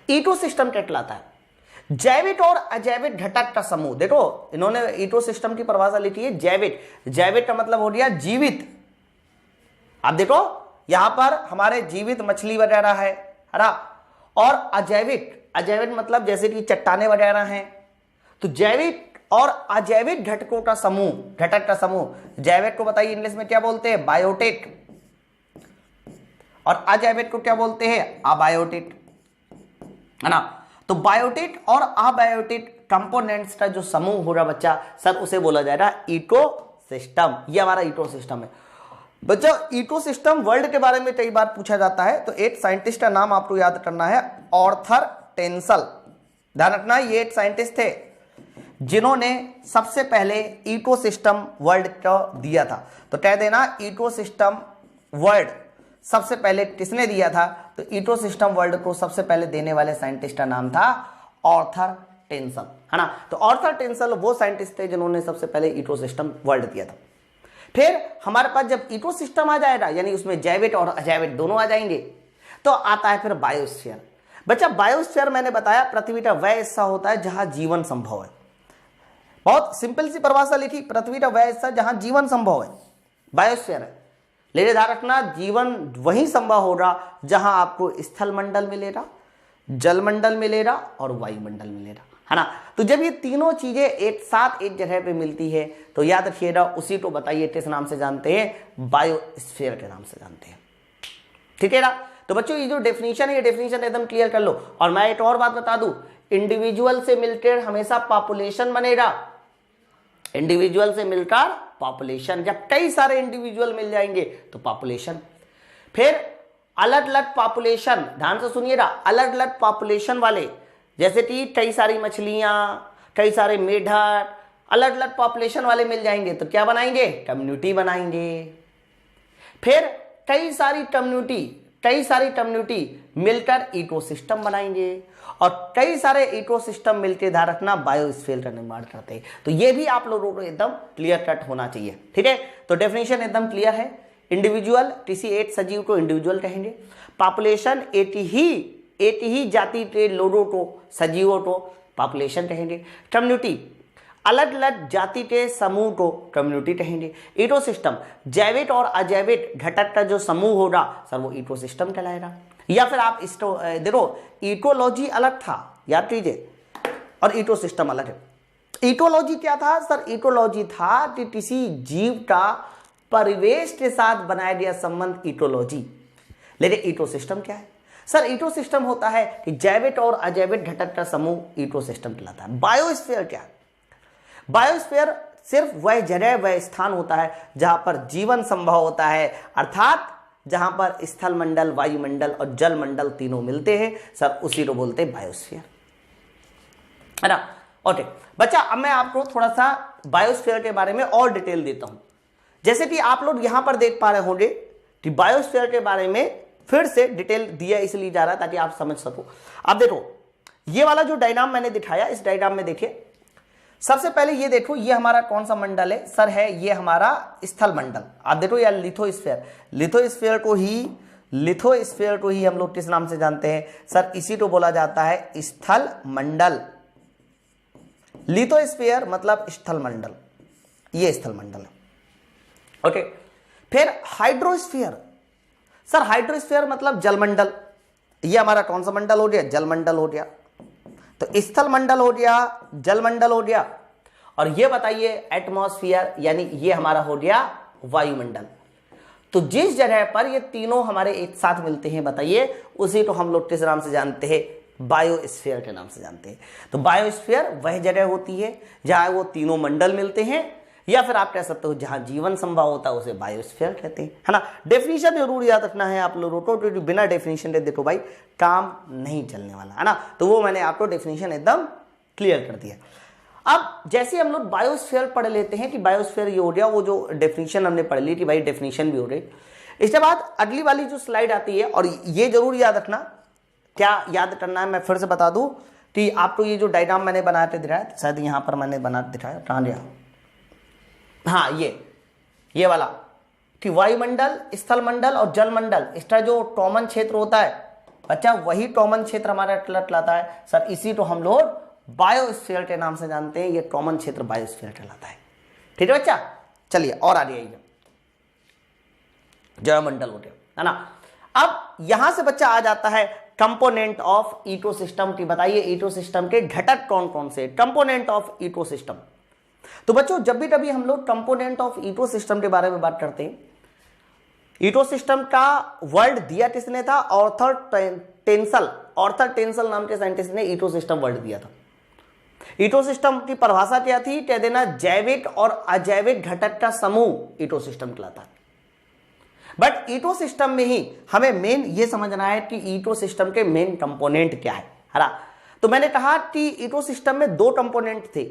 इकोसिस्टम क्या कहलाता है? जैविक और अजैविक घटक का समूह। देखो इन्होंने इकोसिस्टम की परिभाषा लिखी है जैविक। जैविक का मतलब हो गया जीवित। अब देखो यहां पर हमारे जीवित मछली वगैरह है ना, और अजैविक, अजैविक मतलब जैसे कि चट्टाने वगैरह हैं। तो जैविक और अजैविक घटकों का समूह, घटक का समूह। जैविक को बताइए इंग्लिश में क्या बोलते हैं? बायोटिक। और अजैविक को क्या बोलते हैं? अबायोटिक, है ना। तो बायोटिक और अबायोटिक कंपोनेंट्स का जो समूह होगा बच्चा, सर उसे बोला जाएगा इकोसिस्टम। ये हमारा इकोसिस्टम है बच्चा। इकोसिस्टम वर्ल्ड के बारे में कई बार पूछा जाता है, तो एक साइंटिस्ट का नाम आपको याद करना है, आर्थर टेंसल। ध्यान रखना ये एक साइंटिस्ट थे जिन्होंने सबसे पहले इकोसिस्टम वर्ल्ड को दिया था। तो कह देना इकोसिस्टम वर्ल्ड सबसे पहले किसने दिया था? तो इकोसिस्टम वर्ल्ड को सबसे पहले देने वाले साइंटिस्ट का नाम था आर्थर टेंसल, है ना। तो आर्थर टेंसल वो साइंटिस्ट थे जिन्होंने सबसे पहले इकोसिस्टम वर्ल्ड दिया था। फिर हमारे पास जब इकोसिस्टम आ जाएगा यानी उसमें जैविक और अजैविक दोनों आ जाएंगे, तो आता है फिर बायोस्फीयर। बच्चा बायोस्फीयर मैंने बताया पृथ्वी का वह हिस्सा होता है जहां जीवन संभव है। बहुत सिंपल सी परिभाषा लिखी, पृथ्वी का वह हिस्सा जहां जीवन संभव है बायोस्फीयर है। लेकिन ध्यान रखना जीवन वही संभव होगा जहां आपको स्थल मंडल मिलेगा, जल मंडल मिलेगा और वायुमंडल मिलेगा, है ना। तो जब ये तीनों चीजें एक साथ एक जगह पे मिलती है तो याद रखिएगा उसी को बताइए किस नाम से जानते हैं? बायोस्फीयर के नाम से जानते हैं, ठीक है ना। तो बच्चों ये जो डेफिनेशन है, ये डेफिनेशन एकदम क्लियर कर लो। और मैं एक और बात बता दूं, इंडिविजुअल से मिलकर हमेशा पॉपुलेशन बनेगा, इंडिविजुअल से मिलकर पॉपुलेशन। जब कई सारे इंडिविजुअल मिल जाएंगे तो पॉपुलेशन। फिर अलग अलग पॉपुलेशन, ध्यान से सुनिएगा, अलग अलग पॉपुलेशन वाले, जैसे कि कई सारी मछलियां, कई सारे मेढक, अलग अलग पॉपुलेशन वाले मिल जाएंगे तो क्या बनाएंगे? कम्युनिटी बनाएंगे। फिर कई सारी कम्युनिटी मिलकर इकोसिस्टम बनाएंगे, और कई सारे इकोसिस्टम मिलकर ध्यान रखना बायोस्फीयर का निर्माण करते हैं। तो ये भी आप लोगों को एकदम क्लियर कट होना चाहिए, ठीक है। तो डेफिनेशन एकदम क्लियर है। इंडिविजुअल, किसी एक सजीव को इंडिविजुअल कहेंगे। पॉपुलेशन, एक ही जाति के लोगों को, सजीवों को पॉपुलेशन कहेंगे। कम्युनिटी, अलग अलग जाति के समूह को कम्युनिटी कहेंगे। इकोसिस्टम, जैविक और अजैविक घटक का जो समूह होगा सर वो इकोसिस्टम कहलाएगा। या फिर आप इसको देखो, इकोलॉजी अलग था, याद कीजिए, और इकोसिस्टम अलग है। इकोलॉजी क्या था सर? इकोलॉजी था कि किसी जीव का परिवेश के साथ बनाया गया संबंध इकोलॉजी। लेकिन इकोसिस्टम क्या है सर? इकोसिस्टम होता है कि जैविक और अजैविक घटक का समूह इकोसिस्टम कहलाता है। बायोस्फीयर क्या है? बायोस्फीयर सिर्फ वह जगह, वह स्थान होता है जहां पर जीवन संभव होता है, अर्थात जहां पर स्थल मंडल, वायुमंडल और जल मंडल तीनों मिलते हैं सर, उसी को बोलते हैं बायोस्फीयर, है ना। ओके बच्चा, अब मैं आपको थोड़ा सा बायोस्फीयर के बारे में और डिटेल देता हूं। जैसे कि आप लोग यहां पर देख पा रहे होंगे कि बायोस्फीयर के बारे में फिर से डिटेल दिया इसलिए जा रहा है ताकि आप समझ सको। अब देखो, ये वाला जो डायग्राम मैंने दिखाया, इस डायग्राम में देखिए, सबसे पहले ये देखो, ये हमारा कौन सा मंडल है सर? है ये हमारा स्थल मंडल। आप देखो यार, लिथोस्फीयर, लिथोस्फीयर को ही हम लोग किस नाम से जानते हैं सर? इसी को बोला जाता है स्थल मंडल। लिथोस्फीयर मतलब स्थल मंडल, ये स्थल मंडल है। ओके, फिर हाइड्रोस्फीयर, सर हाइड्रोस्फीयर मतलब जलमंडल। ये हमारा कौन सा मंडल हो गया? जलमंडल हो गया। तो स्थल मंडल हो गया, जलमंडल हो गया, और ये बताइए एटमॉस्फेयर, यानी ये हमारा हो गया वायुमंडल। तो जिस जगह पर ये तीनों हमारे एक साथ मिलते हैं, बताइए, उसी को हम लोग किस नाम से जानते हैं? बायोस्फीयर के नाम से जानते हैं। तो बायोस्फीयर वह जगह होती है जहां वो तीनों मंडल मिलते हैं, या फिर आप कह सकते हो जहां जीवन संभव होता है उसे बायोस्फीयर कहते हैं, है ना। डेफिनेशन जरूर याद रखना है आप लोगों को, क्योंकि बिना डेफिनेशन के देखो भाई काम नहीं चलने वाला, है ना। तो वो मैंने आपको डेफिनेशन एकदम क्लियर कर दिया। अब जैसे हम लोग बायोस्फीयर पढ़ लेते हैं कि बायोस्फीयर ये हो गया, वो जो डेफिनेशन हमने पढ़ ली कि भाई डेफिनेशन भी हो गई। इसके बाद अगली वाली जो स्लाइड आती है, और ये जरूर याद रखना, क्या याद करना है मैं फिर से बता दूं कि आपको ये जो डायग्राम मैंने बना के दिखाया, शायद यहां पर मैंने बना दिखाया, कहां गया? हाँ, ये वाला कि वायुमंडल, स्थल मंडल और जल मंडल, इसका जो कॉमन क्षेत्र होता है बच्चा, वही कॉमन क्षेत्र हमारा कहलाता है सर। इसी को हम लोग बायोस्फीयर के नाम से जानते हैं। ये कॉमन क्षेत्र बायोस्फीयर कहलाता है, ठीक है बच्चा। चलिए और आगे आइए, जलमंडल हो गया, है ना। अब यहां से बच्चा आ जाता है कंपोनेंट ऑफ इकोसिस्टम की। बताइए इकोसिस्टम के घटक कौन कौन से? Component of ecosystem. तो बच्चों, जब भी कभी हम लोग कंपोनेंट ऑफ इकोसिस्टम के बारे में बात करते हैं, इकोसिस्टम का वर्ड दिया किसने था? ऑर्थर टेंसल नाम के साइंटिस्ट ने इकोसिस्टम वर्ड दिया था। इकोसिस्टम की परिभाषा क्या थी? कह देना जैविक और अजैविक घटक का समूह इकोसिस्टम कहलाता है। बट इकोसिस्टम में ही हमें मेन ये समझना है कि इकोसिस्टम के मेन कंपोनेंट क्या है ना। तो मैंने कहा कि इकोसिस्टम में दो कंपोनेंट थे।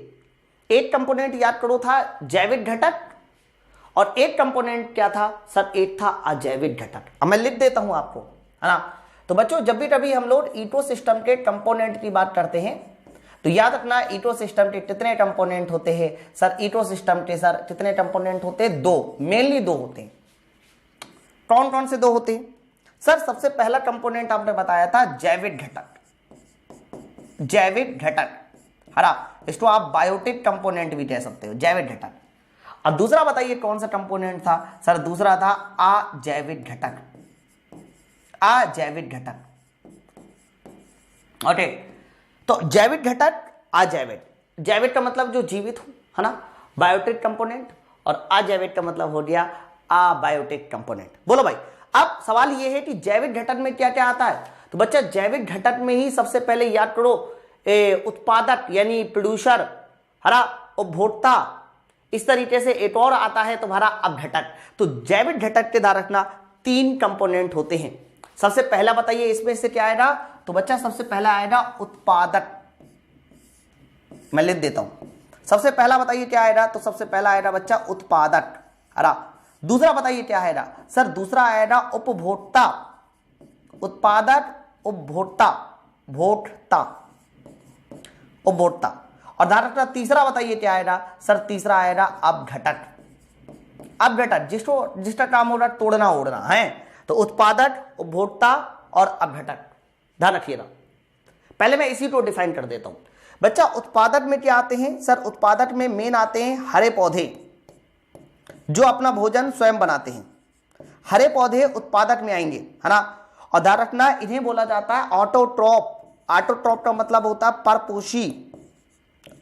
एक कंपोनेंट याद करो था जैविक घटक, और एक कंपोनेंट क्या था सर? एक था अजैविक घटक। अब मैं लिख देता हूं आपको, है ना। तो बच्चों, जब भी कभी हम लोग इकोसिस्टम के कंपोनेंट की बात करते हैं तो याद रखना इकोसिस्टम के कितने कंपोनेंट होते हैं सर? इकोसिस्टम के सर कितने कंपोनेंट होते हैं? दो, मेनली दो होते हैं। कौन कौन से दो होते हैं सर? सबसे पहला कंपोनेंट आपने बताया था जैविक घटक, जैविक घटक, है ना। इसको आप बायोटिक कंपोनेंट भी कह सकते हो, जैविक घटक। अब दूसरा बताइए कौन सा कंपोनेंट था सर? दूसरा था अजैविक घटक, अजैविक घटक। ओके, तो जैविक घटक, अजैविक। जैविक का मतलब जो जीवित हो, है ना, बायोटिक कंपोनेंट, और अजैविक का मतलब हो गया अबायोटिक कंपोनेंट। बोलो भाई, अब सवाल यह है कि जैविक घटक में क्या क्या आता है। तो बच्चा जैविक घटक में ही सबसे पहले याद करो उत्पादक यानी प्रोड्यूसर, हरा उपभोक्ता, इस तरीके से एक और आता है तुम्हारा अपघटक। तो जैविक घटक के ध्यान रखना 3 कंपोनेंट होते हैं। सबसे पहला बताइए इसमें से क्या आएगा। तो बच्चा सबसे पहला आएगा उत्पादक, मैं लिख देता हूं। सबसे पहला बताइए क्या आएगा। तो सबसे पहला आएगा बच्चा उत्पादक, हरा। दूसरा बताइए क्या आएगा सर। दूसरा आएगा उपभोक्ता, उत्पादक उपभोक्ता, भोक्ता उपभोक्ता। और ध्यान रखना तीसरा बताइए क्या आएगा सर। तीसरा आएगा अपघटक। अपघटक जिसका काम हो रहा तोड़ना ओढ़ना है। तो उत्पादक, उपभोक्ता और अपघटक, ध्यान रखिएगा। पहले मैं इसी को डिफाइन कर देता हूं बच्चा। उत्पादक में क्या आते हैं सर। उत्पादक में मेन आते हैं हरे पौधे जो अपना भोजन स्वयं बनाते हैं। हरे पौधे उत्पादक में आएंगे, है ना। और ध्यान रखना इन्हें बोला जाता है ऑटोट्रॉप। ऑटोट्रॉप का मतलब होता है परपोषी,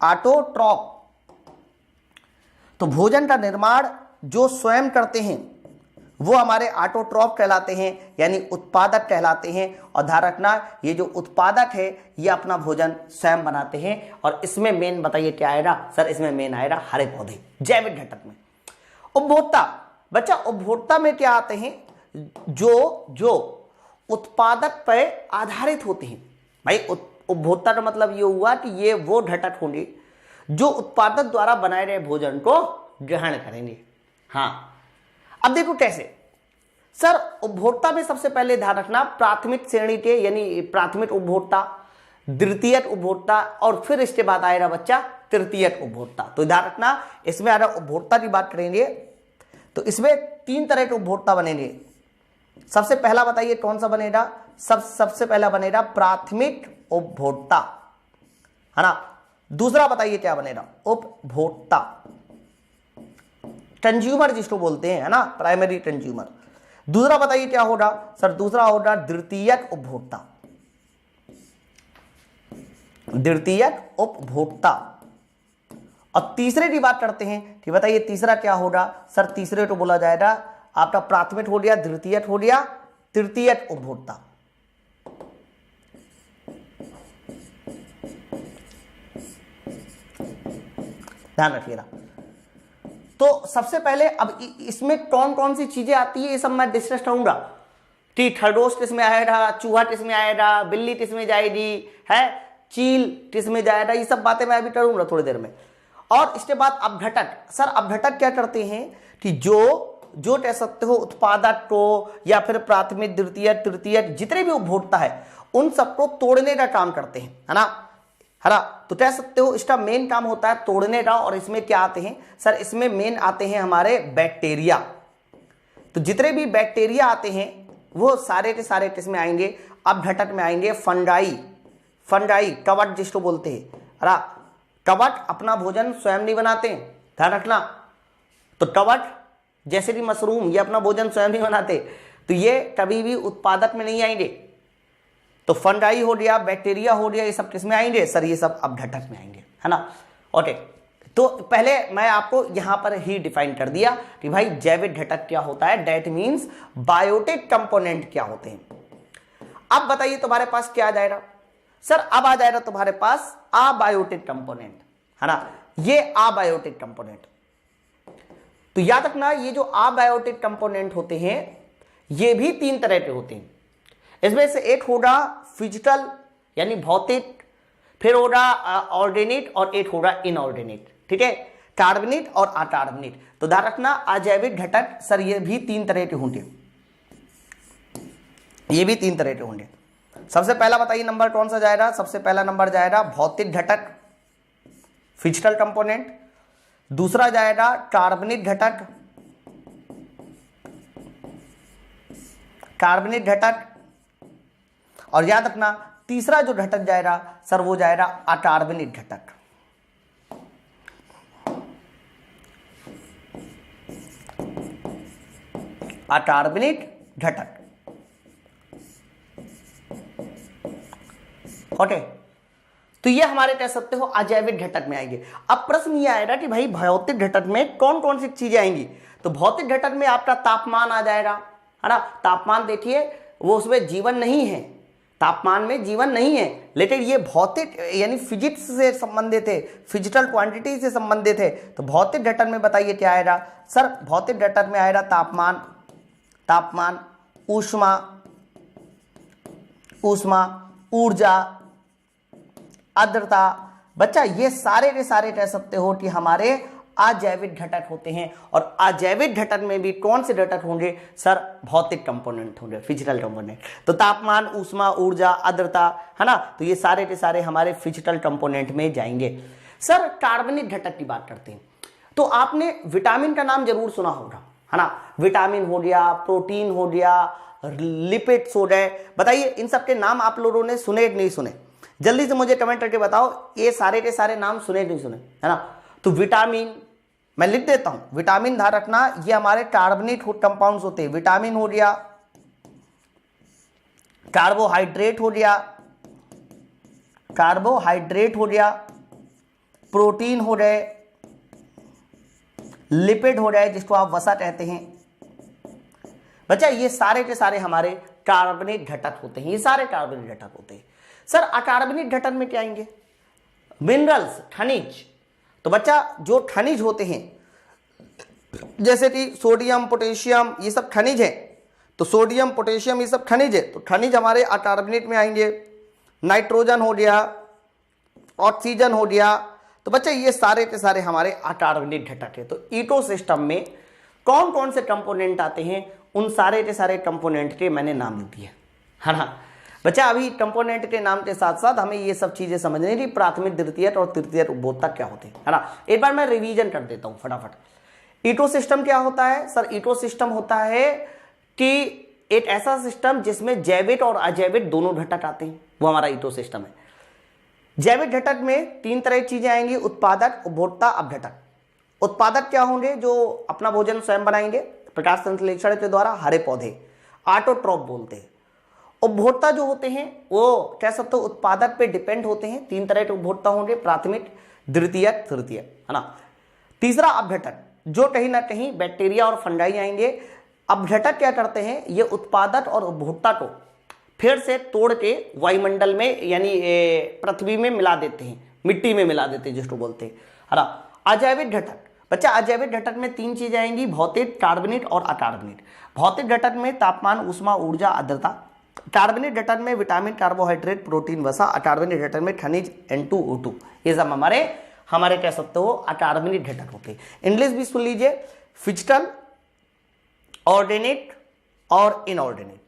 ऑटोट्रॉप। तो भोजन का निर्माण जो स्वयं करते हैं वो हमारे ऑटोट्रॉप कहलाते हैं, यानी उत्पादक कहलाते हैं। और ध्यान रखना ये जो उत्पादक है ये अपना भोजन स्वयं बनाते हैं। और इसमें मेन बताइए क्या आएगा सर। इसमें मेन आएगा हरे पौधे जैविक घटक में। उपभोक्ता बच्चा, उपभोक्ता में क्या आते हैं जो उत्पादक पर आधारित होते हैं। भाई उपभोक्ता का मतलब ये हुआ कि ये वो घटक होंगे जो उत्पादक द्वारा बनाए गए भोजन को ग्रहण करेंगे। हाँ, अब देखो कैसे सर। उपभोक्ता में सबसे पहले ध्यान रखना प्राथमिक श्रेणी के यानी प्राथमिक उपभोक्ता, द्वितीयक उपभोक्ता और फिर इसके बाद आएगा बच्चा तृतीयक उपभोक्ता। तो ध्यान रखना इसमें अगर उपभोक्ता की बात करेंगे तो इसमें 3 तरह के उपभोक्ता बनेंगे। सबसे पहला बताइए कौन सा बनेगा। सबसे पहला बनेगा प्राथमिक उपभोक्ता, है ना। दूसरा बताइए क्या बनेगा उपभोक्ता, कंज्यूमर जिसको बोलते हैं, है ना, प्राइमरी कंज्यूमर। दूसरा बताइए क्या होगा सर। दूसरा होगा द्वितीयक उपभोक्ता, द्वितीयक उपभोक्ता। और तीसरे की बात करते हैं कि बताइए तीसरा क्या होगा सर। तीसरे को बोला जाएगा आपका प्राथमिक हो गया, द्वितीयक हो गया, तृतीयक उपभोक्ता। ध्यान रखिएगा। तो सबसे पहले अब इसमें कौन कौन सी चीजें आती है ये सब मैं डिस्कस करूंगा कि खरगोश किसमें आएगा, चूहा किसमें आएगा, बिल्ली किसमें जाएगी, है चील किसमें जाएगा, ये सब बातें मैं अभी करूंगा थोड़ी देर में। और इसके बाद अपघटक। सर अपघटक क्या करते हैं कि जो कह सकते हो उत्पादक को या फिर प्राथमिक, द्वितीयक, तृतीयक जितने भी उपभोक्ता है उन सबको तोड़ने का काम करते हैं, है ना। हरा तो कह सकते हो इसका मेन काम होता है तोड़ने का। और इसमें क्या आते हैं सर। इसमें मेन आते हैं हमारे बैक्टीरिया। तो जितने भी बैक्टीरिया आते हैं वो सारे के सारे किसमें आएंगे अपघटक में आएंगे। फंडाई कवक जिसको बोलते हैं, हरा कवक अपना भोजन स्वयं नहीं बनाते हैं, ध्यान रखना। तो कवक जैसे कि मशरूम ये अपना भोजन स्वयं नहीं बनाते, तो ये कभी भी उत्पादक में नहीं आएंगे। तो फंडाई हो गया, बैक्टीरिया हो गया, ये सब किसमें आएंगे सर। ये सब अपघटक में आएंगे, है ना। ओके, तो पहले मैं आपको यहां पर ही डिफाइन कर दिया कि भाई जैविक घटक क्या होता है, दैट मीन्स बायोटिक कंपोनेंट क्या होते हैं। अब बताइए तुम्हारे पास क्या आ जाएगा सर। अब आ जाएगा तुम्हारे पास अबायोटिक कंपोनेंट, है ना। ये अबायोटिक कंपोनेंट। तो याद रखना ये जो अबायोटिक कंपोनेंट होते हैं ये भी 3 तरह के होते हैं। इसमें से एक होगा फिजिकल यानी भौतिक, फिर होगा ऑर्गेनिक और एक होगा इनऑर्गेनिक, ठीक है, कार्बनिक और अकार्बनिक। तो ध्यान रखना अजैविक घटक सर ये भी 3 तरह के होंगे, ये भी 3 तरह के होंगे। सबसे पहला बताइए नंबर कौन सा जाएगा। सबसे पहला नंबर जाएगा भौतिक घटक, फिजिकल कंपोनेंट। दूसरा जाएगा कार्बनिक घटक, कार्बनिक घटक। और याद रखना तीसरा जो घटक जाएगा सर वो जाएगा अकार्बनिक घटक। अकार्बनिक घटक, ओके। तो ये हमारे कह सकते हो अजैविक घटक में आएंगे। अब प्रश्न ये आएगा कि भाई भौतिक घटक में कौन कौन सी चीजें आएंगी। तो भौतिक घटक में आपका तापमान आ जाएगा, है ना। तापमान देखिए वो उसमें जीवन नहीं है, तापमान में जीवन नहीं है, लेकिन ये भौतिक यानी फिजिक्स से संबंधित है, फिजिकल क्वांटिटी से संबंधित है। तो भौतिक घटक में बताइए क्या आएगा सर, भौतिक घटक में आएगा तापमान, तापमान, ऊष्मा, ऊष्मा, ऊर्जा, आर्द्रता। बच्चा ये सारे के सारे कह सकते हो कि हमारे अजैविक घटक होते हैं। और अजैविक घटक में भी कौन से घटक होंगे सर, भौतिक कंपोनेंट होंगे, फिजिकल कंपोनेंट। तो तापमान, ऊष्मा, ऊर्जा, आर्द्रता, है ना, तो ये सारे के सारे हमारे फिजिकल कंपोनेंट में जाएंगे। सर कार्बनिक घटक की बात करते हैं तो आपने विटामिन का नाम जरूर सुना होगा, है ना। विटामिन हो गया, प्रोटीन हो गया, लिपिड्स हो गए। बताइए इन सब के नाम आप लोगों ने सुने नहीं सुने, जल्दी से मुझे कमेंट करके बताओ, ये सारे के सारे नाम सुने नहीं सुने, है ना। तो विटामिन मैं लिख देता हूं, विटामिन ध्यान रखना ये हमारे कार्बनिक कंपाउंड्स होते हैं। विटामिन हो गया, कार्बोहाइड्रेट हो गया, कार्बोहाइड्रेट हो गया, प्रोटीन हो गए, लिपिड हो गए जिसको आप वसा कहते हैं। बच्चा ये सारे के सारे हमारे कार्बनिक घटक होते हैं, ये सारे कार्बनिक घटक होते हैं। सर अकार्बनिक घटक में क्या आएंगे, मिनरल्स, खनिज। तो बच्चा जो खनिज होते हैं जैसे कि सोडियम, पोटेशियम, ये सब खनिज है। तो सोडियम, पोटेशियम ये सब खनिज है, तो खनिज हमारे अकार्बनिक में आएंगे। नाइट्रोजन हो गया, ऑक्सीजन हो गया। तो बच्चा ये सारे के सारे हमारे अकार्बनिक घटक है। तो इकोसिस्टम में कौन कौन से कंपोनेंट आते हैं, उन सारे के सारे कंपोनेंट के मैंने नाम लिख दिए, है ना। बच्चा अभी कंपोनेंट के नाम के साथ साथ हमें ये सब चीजें समझनी है कि प्राथमिक, द्वितीयक और तृतीयक उपभोक्ता क्या होते हैं, है ना। एक बार मैं रिवीजन कर देता हूं फटाफट। इकोसिस्टम क्या होता है सर, इकोसिस्टम होता है कि एक ऐसा सिस्टम जिसमें जैविक और अजैविक दोनों घटक आते हैं, वो हमारा इकोसिस्टम है। जैविक घटक में तीन तरह की चीजें आएंगी, उत्पादक, उपभोक्ता, अपघटक। उत्पादक क्या होंगे, जो अपना भोजन स्वयं बनाएंगे प्रकाश संश्लेषण के द्वारा, हरे पौधे, ऑटोट्रॉफ बोलते हैं। उपभोक्ता जो होते हैं वो कह सकते हो उत्पादक पे डिपेंड होते हैं। तीन तरह के उपभोक्ता होंगे, प्राथमिक, द्वितीयक, तृतीयक, है ना। तीसरा अपघटक, जो कहीं ना कहीं बैक्टीरिया और फंगाई आएंगे। अपघटक क्या करते हैं, ये उत्पादक और उपभोक्ता को फिर से तोड़ के वायुमंडल में यानी पृथ्वी में मिला देते हैं, मिट्टी में मिला देते हैं जिसको बोलते हैं, है ना। अजैविक घटक, बच्चा अजैविक घटक में तीन चीजें आएंगी, भौतिक, कार्बनिक और अकार्बनिक। भौतिक घटक में तापमान, ऊष्मा, ऊर्जा, आर्द्रता। कार्बनिक घटक में विटामिन, कार्बोहाइड्रेट, प्रोटीन, वसा। अकार्बनिक घटक में खनिज, N2O2। ये सब हमारे कह सकते हो अकार्बनिक घटक होते हैं। इंग्लिश भी सुन लीजिए, फिजिकल, ऑर्गेनिक और इनऑर्गेनिक,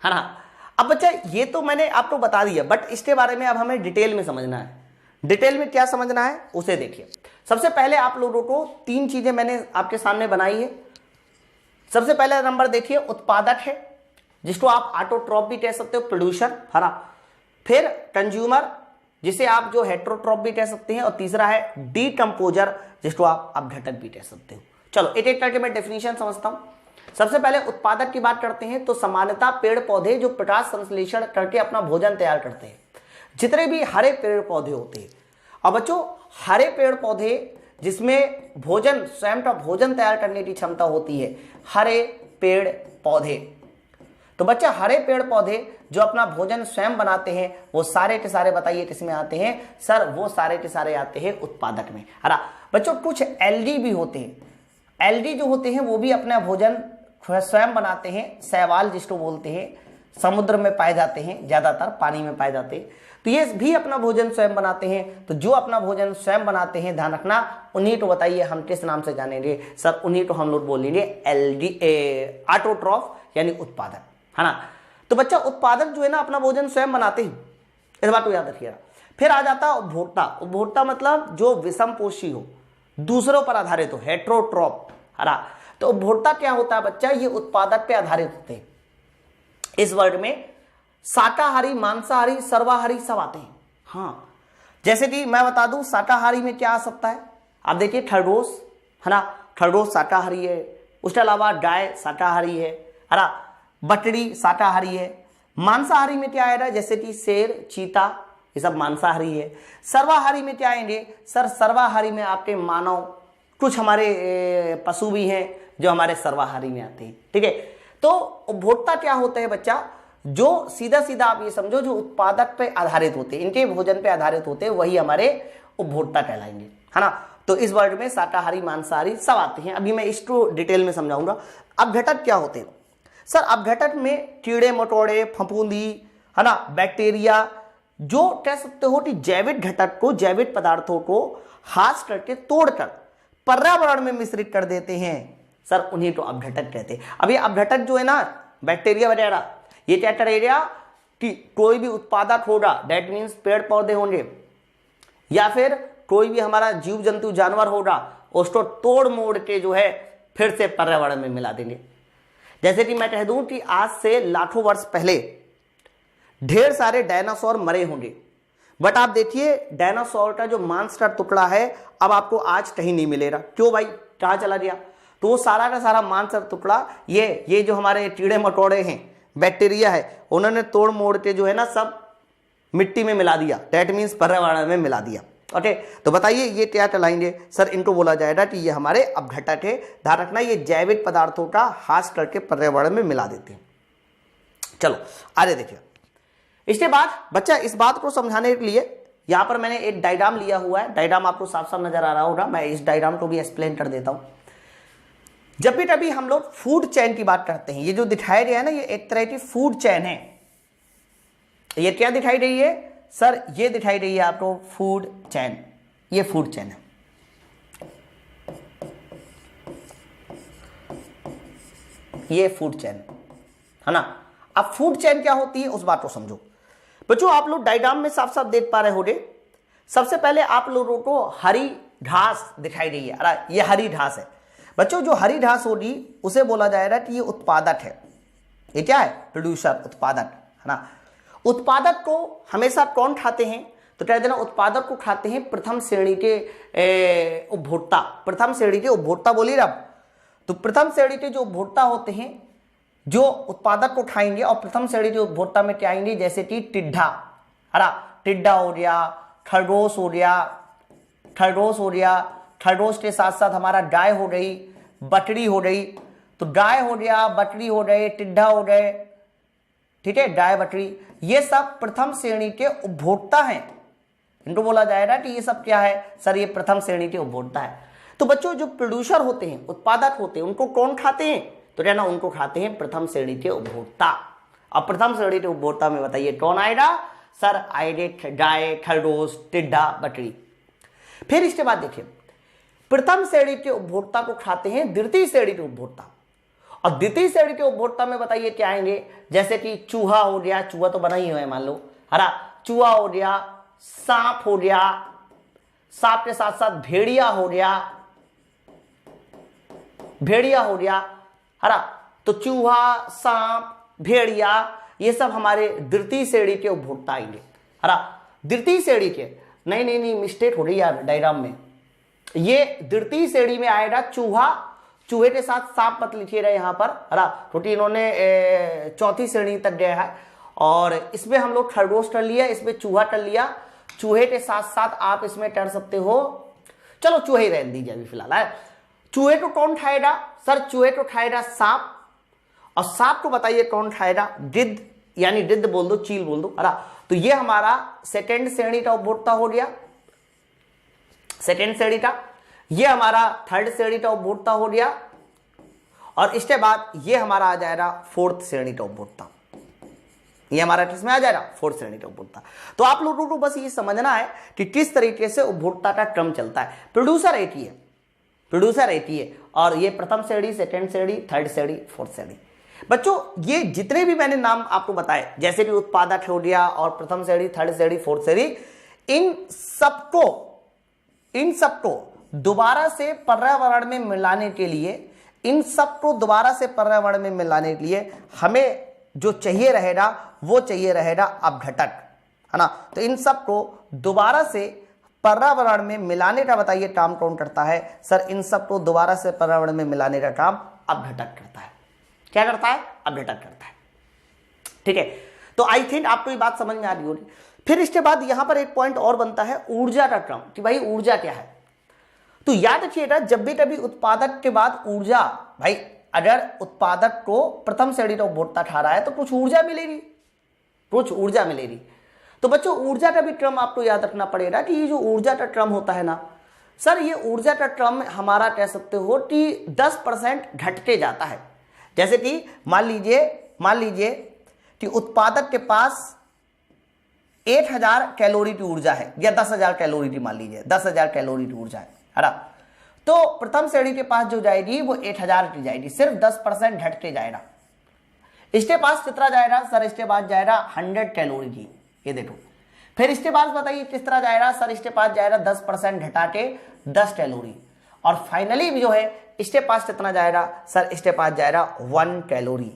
है ना। अब बच्चा ये तो मैंने आपको बता दिया, बट इसके बारे में अब हमें डिटेल में समझना है। डिटेल में क्या समझना है उसे देखिए। सबसे पहले आप लोगों को तीन चीजें मैंने आपके सामने बनाई है। सबसे पहला नंबर देखिए, उत्पादक है जिसको आप ऑटोट्रॉफ भी कह सकते हो, प्रोड्यूसर, है ना। फिर कंज्यूमर जिसे आप जो हेट्रोट्रॉफ भी कह सकते हैं, और तीसरा है डीकंपोजर जिसको आप अपघटक भी कह सकते हो। चलो एक एक करके मैं डेफिनेशन समझता हूं। सबसे पहले उत्पादक की बात करते हैं तो सामान्यतः पेड़ पौधे जो प्रकाश संश्लेषण करके अपना भोजन तैयार करते हैं, जितने भी हरे पेड़ पौधे होते हैं। अब बच्चों हरे पेड़ पौधे जिसमें भोजन, स्वयं का भोजन तैयार करने की क्षमता होती है, हरे पेड़ पौधे। तो बच्चा हरे पेड़ पौधे जो अपना भोजन स्वयं बनाते हैं वो सारे के सारे बताइए किसमें आते हैं सर, वो सारे के सारे आते हैं उत्पादक में, है ना। बच्चों कुछ एलडी भी होते हैं, एलडी जो होते हैं वो भी अपना भोजन स्वयं बनाते हैं। शैवाल जिसको बोलते हैं, समुद्र में पाए जाते हैं, ज्यादातर पानी में पाए जाते हैं, तो ये भी अपना भोजन स्वयं बनाते हैं। तो जो अपना भोजन स्वयं बनाते हैं, ध्यान रखना, उन्हीं को बताइए हम किस नाम से जानेंगे सर, उन्हीं को हम लोग बोलेंगे एलडी, ऑटोट्रॉफ यानी उत्पादक, है ना। तो बच्चा उत्पादक जो है ना अपना भोजन स्वयं बनाते हैं, इस बात को याद रखिएगा। फिर आ जाता है उपभोक्ता। उपभोक्ता मतलब जो विषमपोषी हो, दूसरों पर आधारित हो, हेट्रोट्रॉफ, है ना। तो उपभोक्ता क्या होता है बच्चा, ये उत्पादक पे आधारित होते हैं। इस वर्ड में शाकाहारी, मांसाहारी, सर्वाहारी सब आते हैं। हाँ, जैसे कि मैं बता दूं शाकाहारी में क्या आ सकता है, आप देखिए खरगोश, है ना, खरगोश शाकाहारी है। उसके अलावा गाय शाकाहारी है ना, बकरी शाकाहारी है। मांसाहारी में क्या आएगा, जैसे कि शेर, चीता, ये सब मांसाहारी है। सर्वाहारी में क्या आएंगे सर, सर्वाहारी में आपके मानव, कुछ हमारे पशु भी हैं जो हमारे सर्वाहारी में आते हैं, ठीक है। तो उपभोक्ता क्या होते हैं बच्चा, जो सीधा सीधा आप ये समझो जो उत्पादक पे आधारित होते हैं, इनके भोजन पे आधारित होते हैं, वही हमारे उपभोक्ता कहलाएंगे, है ना। तो इस वर्ड में शाकाहारी मांसाहारी सब आते हैं। अभी मैं इसको डिटेल में समझाऊंगा। अपघटक क्या होते हैं सर? अपघटक में कीड़े मकोड़े, फफूंदी, है ना, बैक्टीरिया, जो कह सकते हो कि जैविक घटक को, जैविक पदार्थों को हास करके तोड़कर पर्यावरण में मिश्रित कर देते हैं सर, उन्हीं को अपघटक कहते हैं। अब ये अपघटक जो है ना, बैक्टीरिया वगैरह, ये क्या करेगा कि कोई भी उत्पादक होगा, दैट मीन्स पेड़ पौधे होंगे या फिर कोई भी हमारा जीव जंतु जानवर होगा, उसको तोड़ मोड़ के जो है फिर से पर्यावरण में मिला देंगे। जैसे कि मैं कह दूं कि आज से लाखों वर्ष पहले ढेर सारे डायनासोर मरे होंगे, बट आप देखिए डायनासोर का जो मांस का टुकड़ा है अब आपको आज कहीं नहीं मिलेगा। क्यों भाई, कहां चला गया? तो वो सारा का सारा मांस का टुकड़ा ये जो हमारे कीड़े मकोड़े हैं, बैक्टीरिया है, उन्होंने तोड़ मोड़ के जो है ना सब मिट्टी में मिला दिया, दैट मीन्स पर्यावरण में मिला दिया। ओके, तो बताइए ये क्या कहलाएंगे सर? इनको बोला जाएगा कि ये हमारे अपघटक है। ध्यान रखना, ये जैविक पदार्थों का हास करके पर्यावरण में मिला देते हैं। चलो आगे देखिए। इसके बाद बच्चा इस बात को समझाने के लिए यहां पर मैंने एक डायग्राम लिया हुआ है। डायग्राम आपको साफ साफ नजर आ रहा होगा, मैं इस डायग्राम को भी एक्सप्लेन कर देता हूं। जब भी कभी हम लोग फूड चेन की बात करते हैं, ये जो दिखाया गया है ना, ये एक तरह की फूड चेन है। ये क्या दिखाई रही है सर? ये दिखाई रही है आपको फूड चेन। ये फूड चेन है, ये फूड चेन है ना। अब फूड चेन क्या होती है उस बात को समझो बच्चों। आप लोग डायग्राम में साफ साफ देख पा रहे होंगे। सबसे पहले आप लोगों को हरी घास दिखाई रही है। अरे ये हरी घास है बच्चों। जो हरी घास होगी उसे बोला जाएगा कि ये उत्पादक है। ये क्या है? प्रोड्यूसर, उत्पादक, है ना। उत्पादक को हमेशा कौन खाते हैं? तो कह देना उत्पादक को खाते हैं प्रथम श्रेणी के उपभोक्ता। प्रथम श्रेणी के उपभोक्ता बोलिए अब। तो प्रथम श्रेणी के जो उपभोक्ता होते हैं जो उत्पादक को खाएंगे, और प्रथम श्रेणी के उपभोक्ता में क्या आएंगे? जैसे कि टिड्ढा, है टिड्ढा हो गया, खरगोश हो गया, खरगोश हो गया, खरगोश के साथ साथ हमारा गाय हो गई, बकरी हो गई। तो गाय हो गया, बकरी हो गए, टिड्ढा हो गए, ठीक है, गाय बकरी, ये सब प्रथम श्रेणी के उपभोक्ता हैं। इनको बोला जाएगा कि ये सब क्या है सर? ये प्रथम श्रेणी के उपभोक्ता है। तो बच्चों जो प्रोड्यूसर होते हैं, उत्पादक होते हैं, उनको कौन खाते हैं? तो क्या ना, उनको खाते हैं प्रथम श्रेणी के उपभोक्ता। अब प्रथम श्रेणी के उपभोक्ता में बताइए कौन आएगा सर? आएंगे गाय, खरगोश, टिड्ढा, बकरी। फिर इसके बाद देखिए, प्रथम श्रेणी के उपभोक्ता को खाते हैं द्वितीय श्रेणी के उपभोक्ता। और द्वितीय श्रेणी के उपभोक्ता में बताइए क्या आएंगे? जैसे कि चूहा हो गया, चूहा तो बना ही है मान लो, हरा चूहा हो गया, सांप हो गया, सांप के साथ साथ भेड़िया हो गया, भेड़िया हो गया, हरा। तो चूहा, सांप, भेड़िया, ये सब हमारे द्वितीय श्रेणी के उपभोक्ता आएंगे, हरा। द्वितीय श्रेणी के, नहीं मिस्टेक हो रही यार डायग्राम में। ये द्वितीय श्रेणी में आएगा चूहा, चूहे के साथ सांप मत लिखिए रहे यहां पर, हरा, क्योंकि इन्होंने चौथी श्रेणी तक गया है। और इसमें हम लोग खरगोश कर लिया, इसमें चूहा कर लिया, चूहे के साथ साथ आप इसमें कर सकते हो, चलो चूहे रहने दीजिए अभी फिलहाल है। चूहे को कौन खाएगा सर? चूहे को खाएगा सांप। और सांप को बताइए कौन खाएगा? गिद्ध, यानी गिद्ध बोल दो, चील बोल दो, हरा। तो ये हमारा सेकेंड श्रेणी का उपभोक्ता हो गया, सेकेंड श्रेणी का। ये हमारा थर्ड श्रेणी का उपभोक्ता हो गया। और इसके बाद ये हमारा आ जाएगा फोर्थ श्रेणी का उपभोक्ता। ये हमारा किसमें आ जाएगा? फोर्थ श्रेणी का उपभोक्ता। तो आप लोगों को बस ये समझना है कि किस तरीके से उपभोक्ता का क्रम चलता है। प्रोड्यूसर एक ही है, प्रोड्यूसर एक ही है। और ये प्रथम श्रेणी, सेकेंड श्रेणी, थर्ड श्रेणी, फोर्थ श्रेणी। बच्चों ये जितने भी मैंने नाम आपको बताए, जैसे कि उत्पादक हो गया और प्रथम श्रेणी, थर्ड श्रेणी, फोर्थ श्रेणी, इन सबको दोबारा से पर्यावरण में मिलाने के लिए, इन सबको दोबारा से पर्यावरण में मिलाने के लिए हमें जो चाहिए रहेगा वो चाहिए रहेगा अपघटक, है ना। तो इन सबको दोबारा से पर्यावरण में मिलाने का बताइए काम कौन करता है सर? इन सबको दोबारा से पर्यावरण में मिलाने का काम अपघटक करता है। क्या करता है? अपघटक करता है, ठीक है। तो आई थिंक आपको ये बात समझ में आ रही होगी। फिर इसके बाद यहां पर एक पॉइंट और बनता है ऊर्जा का क्रम, कि भाई ऊर्जा क्या है। तो याद रखिएगा, जब भी कभी उत्पादक के बाद ऊर्जा, भाई अगर उत्पादक को प्रथम श्रेणी का उपभोक्ता ठहरा है तो कुछ ऊर्जा मिलेगी, कुछ ऊर्जा मिलेगी। तो बच्चों ऊर्जा का भी टर्म आपको याद रखना पड़ेगा कि ये जो ऊर्जा का टर्म होता है ना सर, ये ऊर्जा का टर्म हमारा कह सकते हो कि 10% घटते जाता है। जैसे कि मान लीजिए कि उत्पादक के पास 8000 कैलोरी की ऊर्जा है या 10,000 कैलोरी की, मान लीजिए 10,000 कैलोरी की ऊर्जा है ना, तो प्रथम श्रेणी के पास जो जाएगी वो 8000 की जाएगी, सिर्फ 10% घटते जाएगा। इसके पास कितना जाएगा सर? इसके पास जाएगा 100 कैलोरी की, ये देखो। फिर इसके पास बताइए किस तरह जाएगा सर? इसके पास जाएगा 10% घटा के 10 कैलोरी। और फाइनली जो है इसके पास कितना जाएगा सर? इसके पास जाएगा 1 कैलोरी।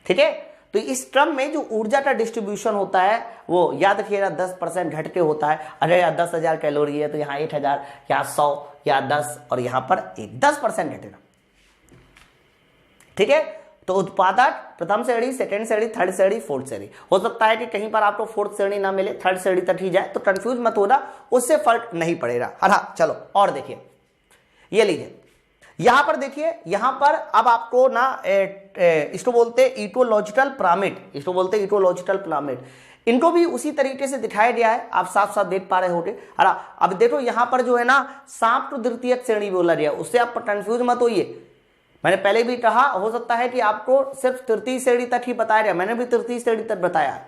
ठीक है, तो इस क्रम में जो ऊर्जा का डिस्ट्रीब्यूशन होता है वो याद रखिएगा 10% घट के होता है। अरे यार 10,000 कैलोरी है तो यहाँ 8,000 या 100 या 10 और यहाँ पर 10% घटेगा। ठीक है, तो उत्पादक प्रथम श्रेणी, सेकेंड श्रेणी, थर्ड श्रेणी, फोर्थ श्रेणी। हो सकता है कि कहीं पर आपको फोर्थ श्रेणी ना मिले, थर्ड श्रेणी तक ही जाए, तो कंफ्यूज मत होना, उससे फर्क नहीं पड़ेगा। हाँ चलो और देखिए, ये लीजिए यहां पर देखिए, यहां पर अब आपको ना इसको बोलते हैं इकोलॉजिकल पिरामिड, इसको बोलते हैं इकोलॉजिकल पिरामिड। इनको भी उसी तरीके से दिखाया गया है, आप साफ साफ देख पा रहे होंगे। अब देखो यहां पर जो है ना सांप को द्वितीय श्रेणी बोला गया, उससे आप कंफ्यूज मत होइए। मैंने पहले भी कहा, हो सकता है कि आपको सिर्फ तृतीय श्रेणी तक ही बताया गया, मैंने भी तृतीय श्रेणी तक बताया है,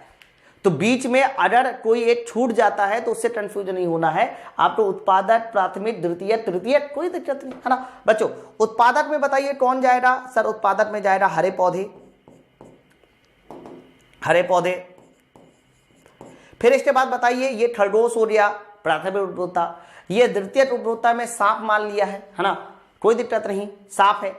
तो बीच में अगर कोई एक छूट जाता है तो उससे कंफ्यूज नहीं होना है आपको। उत्पादक, प्राथमिक, द्वितीय, तृतीय, कोई दिक्कत नहीं है ना बच्चों। उत्पादक में बताइए कौन जाएगा सर? उत्पादक में जाएगा हरे पौधे, हरे पौधे। फिर इसके बाद बताइए ये खरगोश हो गया प्राथमिक उपभोक्ता, ये द्वितीय उपभोक्ता में सांप मान लिया है ना, कोई दिक्कत नहीं, सांप है।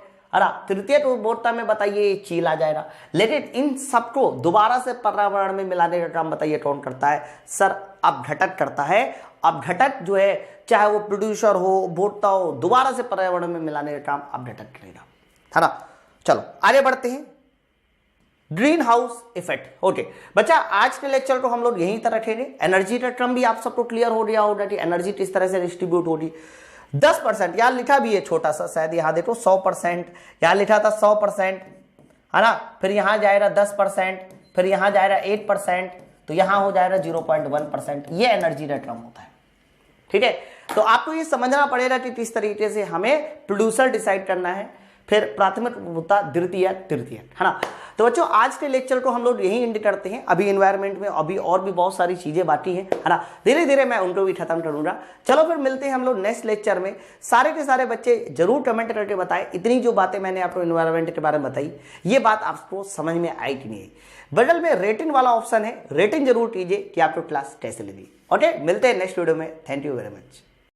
तृतीय उपभोक्ता में बताइए चील आ जाएगा। लेकिन इन सबको दोबारा से पर्यावरण में मिलाने का काम बताइए कौन करता है सर? अपघटक करता है। अपघटक जो है चाहे वो प्रोड्यूसर हो, उपभोक्ता हो, दोबारा से पर्यावरण में मिलाने का काम अपघटक करेगा, है ना। चलो आगे बढ़ते हैं, ग्रीन हाउस इफेक्ट। ओके बच्चा, आज के लेक्चर को हम लोग यहीं तक रखेंगे। एनर्जी का टर्म भी आप सबको क्लियर हो गया होगा कि एनर्जी किस तरह से डिस्ट्रीब्यूट होगी। 10%, यहाँ लिखा भी है छोटा सा, शायद यहाँ देखो 100%, यहाँ लिखा था 100%, है ना। फिर यहाँ जाएगा 10%, फिर यहाँ जाएगा 8%, तो यहाँ हो जाएगा 0.1%। ये एनर्जी का टर्म होता है। ठीक है, तो आपको ये समझना पड़ेगा कि किस तरीके से हमें प्रोड्यूसर डिसाइड करना है, फिर प्राथमिक उपभोक्ता, द्वितीय, तृतीय, है ना। तो बच्चों आज के लेक्चर को हम लोग यहीं एंड करते हैं। अभी एनवायरनमेंट में अभी और भी बहुत सारी चीजें बाकी हैं, है ना, धीरे धीरे मैं उनको भी खत्म करूंगा। चलो फिर मिलते हैं हम लोग नेक्स्ट लेक्चर में। सारे के सारे बच्चे जरूर कमेंट करके बताएं इतनी जो बातें मैंने आपको एनवायरनमेंट के बारे में बताई, ये बात आपको समझ में आई कि नहीं। बगल में रेटिंग वाला ऑप्शन है, रेटिंग जरूर कीजिए कि आपको क्लास कैसे लगी। ओके, मिलते हैं नेक्स्ट वीडियो में। Thank you very much.